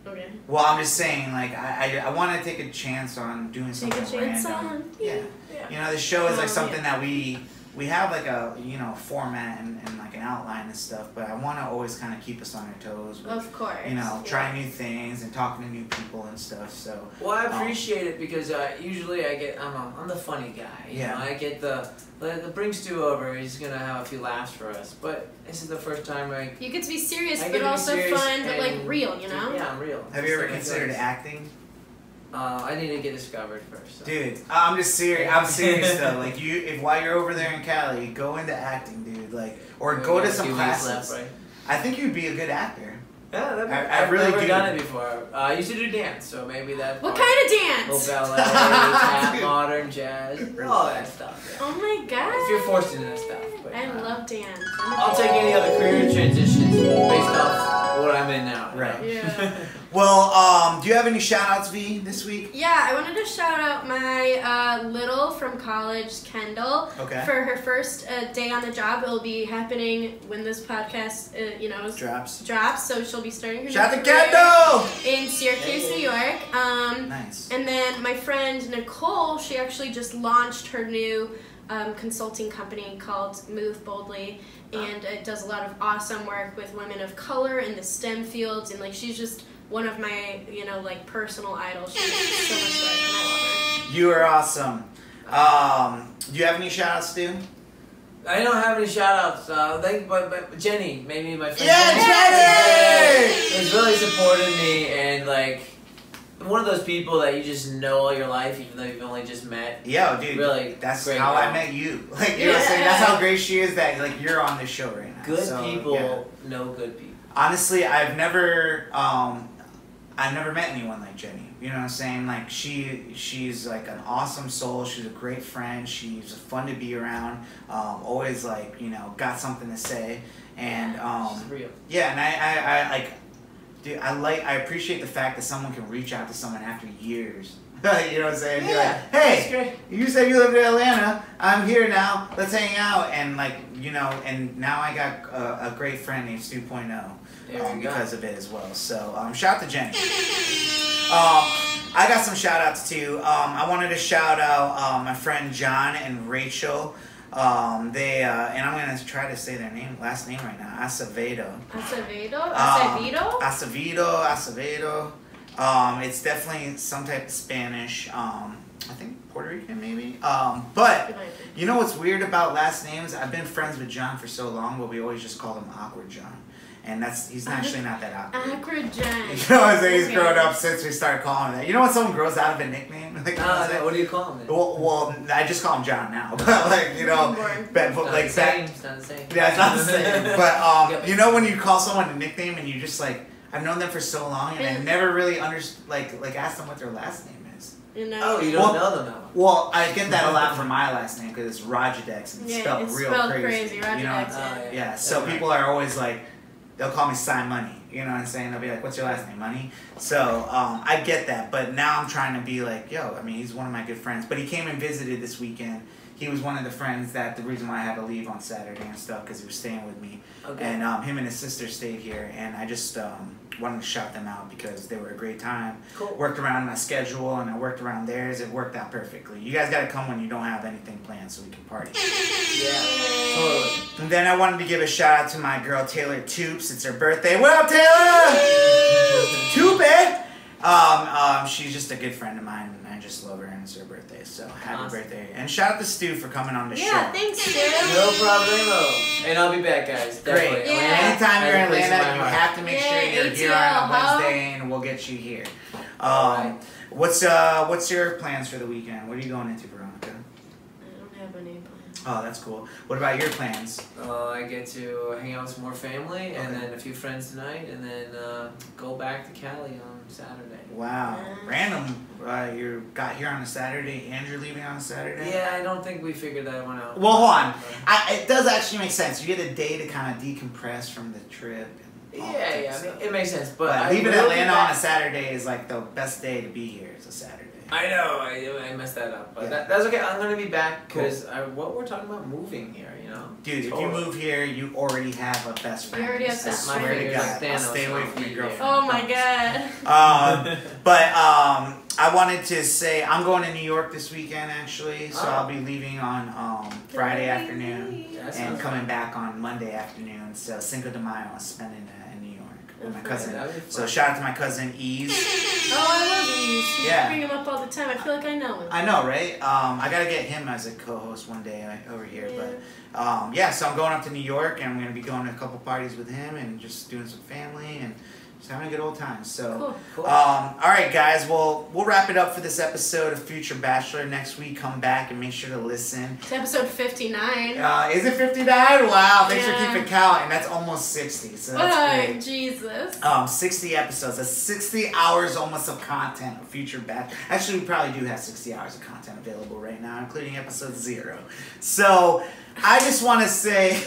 Okay. Well, I'm just saying, like, I want to take a chance on doing Take something a chance random. on. Yeah. Yeah. You know, the show is like Oh, something yeah. that we have like a, you know, format and like an outline and stuff, but I want to always kind of keep us on our toes with, Of course. you know, Yeah. trying new things and talking to new people and stuff. So Well, I appreciate it because usually I'm the funny guy. You Yeah. know, I get the bring Stu over. He's gonna have a few laughs for us. But this is the first time You get to be serious, I but get to be also serious fun, but like and- real, you know? Yeah, I'm real. have you ever Just like considered this. acting? I need to get discovered first. So. Dude, I'm just serious. I'm serious though. Like if while you're over there in Cali, go into acting, dude. Like, or We go got to a some few weeks classes. left, right? I think you'd be a good actor. Yeah, I I've really never do. done it before. I used to do dance, so maybe that. What part. kind of Little dance? ballet, tap, modern, jazz, all that stuff. Yeah. Oh my god. If you're forced into that stuff. But, I love dance. I'll take any other career transitions based off what I'm in now. Right. Yeah. Well, Do you have any shout outs, V, this week? Yeah, I wanted to shout out my little from college, Kendall, Okay. for her first day on the job. It'll be happening when this podcast, drops. So she'll be starting her Shout out to new career Kendall! in Syracuse, New York. Nice. And then my friend Nicole, she actually just launched her new consulting company called Move Boldly, and it does a lot of awesome work with women of color in the STEM fields, and like she's just one of my like personal idols. She's so much work, and I love her. You are awesome. Do you have any shout outs, Stu? I don't have any shout-outs, but Jenny, maybe my friend Yeah, Jenny! has really supported me, and like one of those people that you just know all your life, even though you've only just met. Yo, dude, Really that's great how girl. I met you. Like, you know what I'm saying? That's how great she is that, like, you're on this show right now. Good So, people yeah. know good people. Honestly, I've never met anyone like Jenny. You know what I'm saying? Like, she's like an awesome soul. She's a great friend. She's fun to be around. Always, like, got something to say. And, She's real. yeah, and I like, dude, I appreciate the fact that someone can reach out to someone after years. You know what I'm saying? Be Yeah, like, that's hey, great. you said you lived in Atlanta. I'm here now. Let's hang out. And like, and now I got a great friend named Stu 2.0 There we go. because of it as well. So shout out to Jenny. I got some shout outs too. I wanted to shout out my friend John and Rachel. They and I'm gonna try to say their last name right now. Acevedo. Acevedo. It's definitely some type of Spanish. I think Puerto Rican maybe. But you know what's weird about last names? I've been friends with John for so long, but we always just call him Awkward John. And he's actually not that awkward. Awkward John. You know what I'm saying? He's grown up since we started calling him that. You know when someone grows out of a nickname? Like, What do you call him? well, I just call him John now. But like, but like It's not the same. yeah, it's not the same. But you know when you call someone a nickname and you just like, I've known them for so long and I never really like asked them what their last name is. Oh, you don't know them that well. Well, I get that a lot for my last name because it's Rajadex and it's Yeah, spelled it's real spelled crazy. crazy, You know? Rajadex, Yeah. So That's people are always like, they'll call me Sign Money. You know what I'm saying? They'll be like, what's your last name? Money? So I get that. But now I'm trying to be like, yo, I mean, he's one of my good friends. But he came and visited this weekend. He was one of the friends that the reason why I had to leave on Saturday and stuff because he was staying with me. Okay. And him and his sister stayed here. And I just wanted to shout them out because they were a great time. Cool. Worked around my schedule and I worked around theirs. It worked out perfectly. You guys got to come when you don't have anything planned so we can party. Yeah. Totally. And then I wanted to give a shout out to my girl Taylor Toops. It's her birthday. What up, Taylor? Toopy. She's just a good friend of mine, and I just love her, and it's her birthday. So happy Awesome. birthday! And shout out to Stu for coming on the show. Yeah, thanks, Stu. No problemo. And I'll be back, guys. Definitely. Great. Yeah. Anytime you're in Has a place in Atlanta, my you heart. have to make sure Yeah, you're here ATL, on a huh? Wednesday, and we'll get you here. Alright. What's your plans for the weekend? What are you going into, Veronica? I don't have any plans. Oh, that's cool. What about your plans? I get to hang out with some more family, and Okay. then a few friends tonight, and then go back to Cali on Saturday. Wow, Nice. random. You got here on a Saturday, and you're leaving on a Saturday. Yeah, I don't think we figured that one out. Well, hold on. It does actually make sense. You get a day to kind of decompress from the trip. And all that Yeah, stuff. I mean, it makes sense. But But I leaving will be Atlanta on a back. Saturday is like the best day to be here. It's a Saturday. I know, I messed that up, but Yeah. that's okay. I'm gonna be back because what we're talking about moving here, you know. Dude, if you Totally. move here, you already have a best friend. You already have I best swear friend. to My God, fingers like I'll Thanos stay away will from be your girlfriend. Oh my god. But I wanted to say I'm going to New York this weekend actually, so Oh. I'll be leaving on Friday afternoon That and sounds coming fun. back on Monday afternoon. So Cinco de Mayo, I'm spending it in New York with my Okay. cousin. That'd be So fun. shout out to my cousin Ease. Oh, I love these. You Yeah. bring him up all the time. I feel like I know him. I know, right? I gotta get him as a co-host one day over here. But yeah, so I'm going up to New York and I'm gonna be going to a couple parties with him and just doing some family and just having a good old time. So, Cool. Cool. all right, guys. Well, we'll wrap it up for this episode of Future Bachelor. Next week, come back and make sure to listen. It's episode 59. Is it 59? Wow! Thanks for Yeah. keeping count, and that's almost 60. So that's Oh, great. Jesus. 60 episodes. That's 60 hours almost of content of Future Batch. Actually, we probably do have 60 hours of content available right now, including episode 0. So, I just want to say,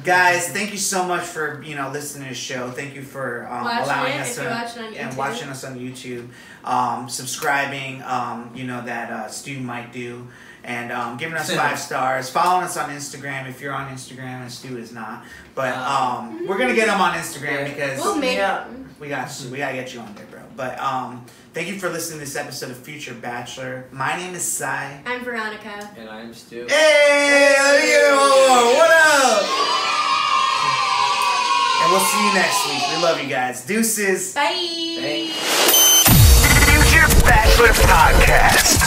Guys, thank you so much for listening to the show. Thank you for allowing us to watching us on YouTube, subscribing. That Stu might do, and giving us 5 stars. Following us on Instagram if you're on Instagram, and Stu is not. But we're gonna get him on Instagram because we gotta get you on there, bro. But thank you for listening to this episode of Future Bachelor. My name is Sai. I'm Veronica. And I'm Stu. Hey, what up? And we'll see you next week. We love you guys. Deuces. Bye. Future Bachelor Podcast.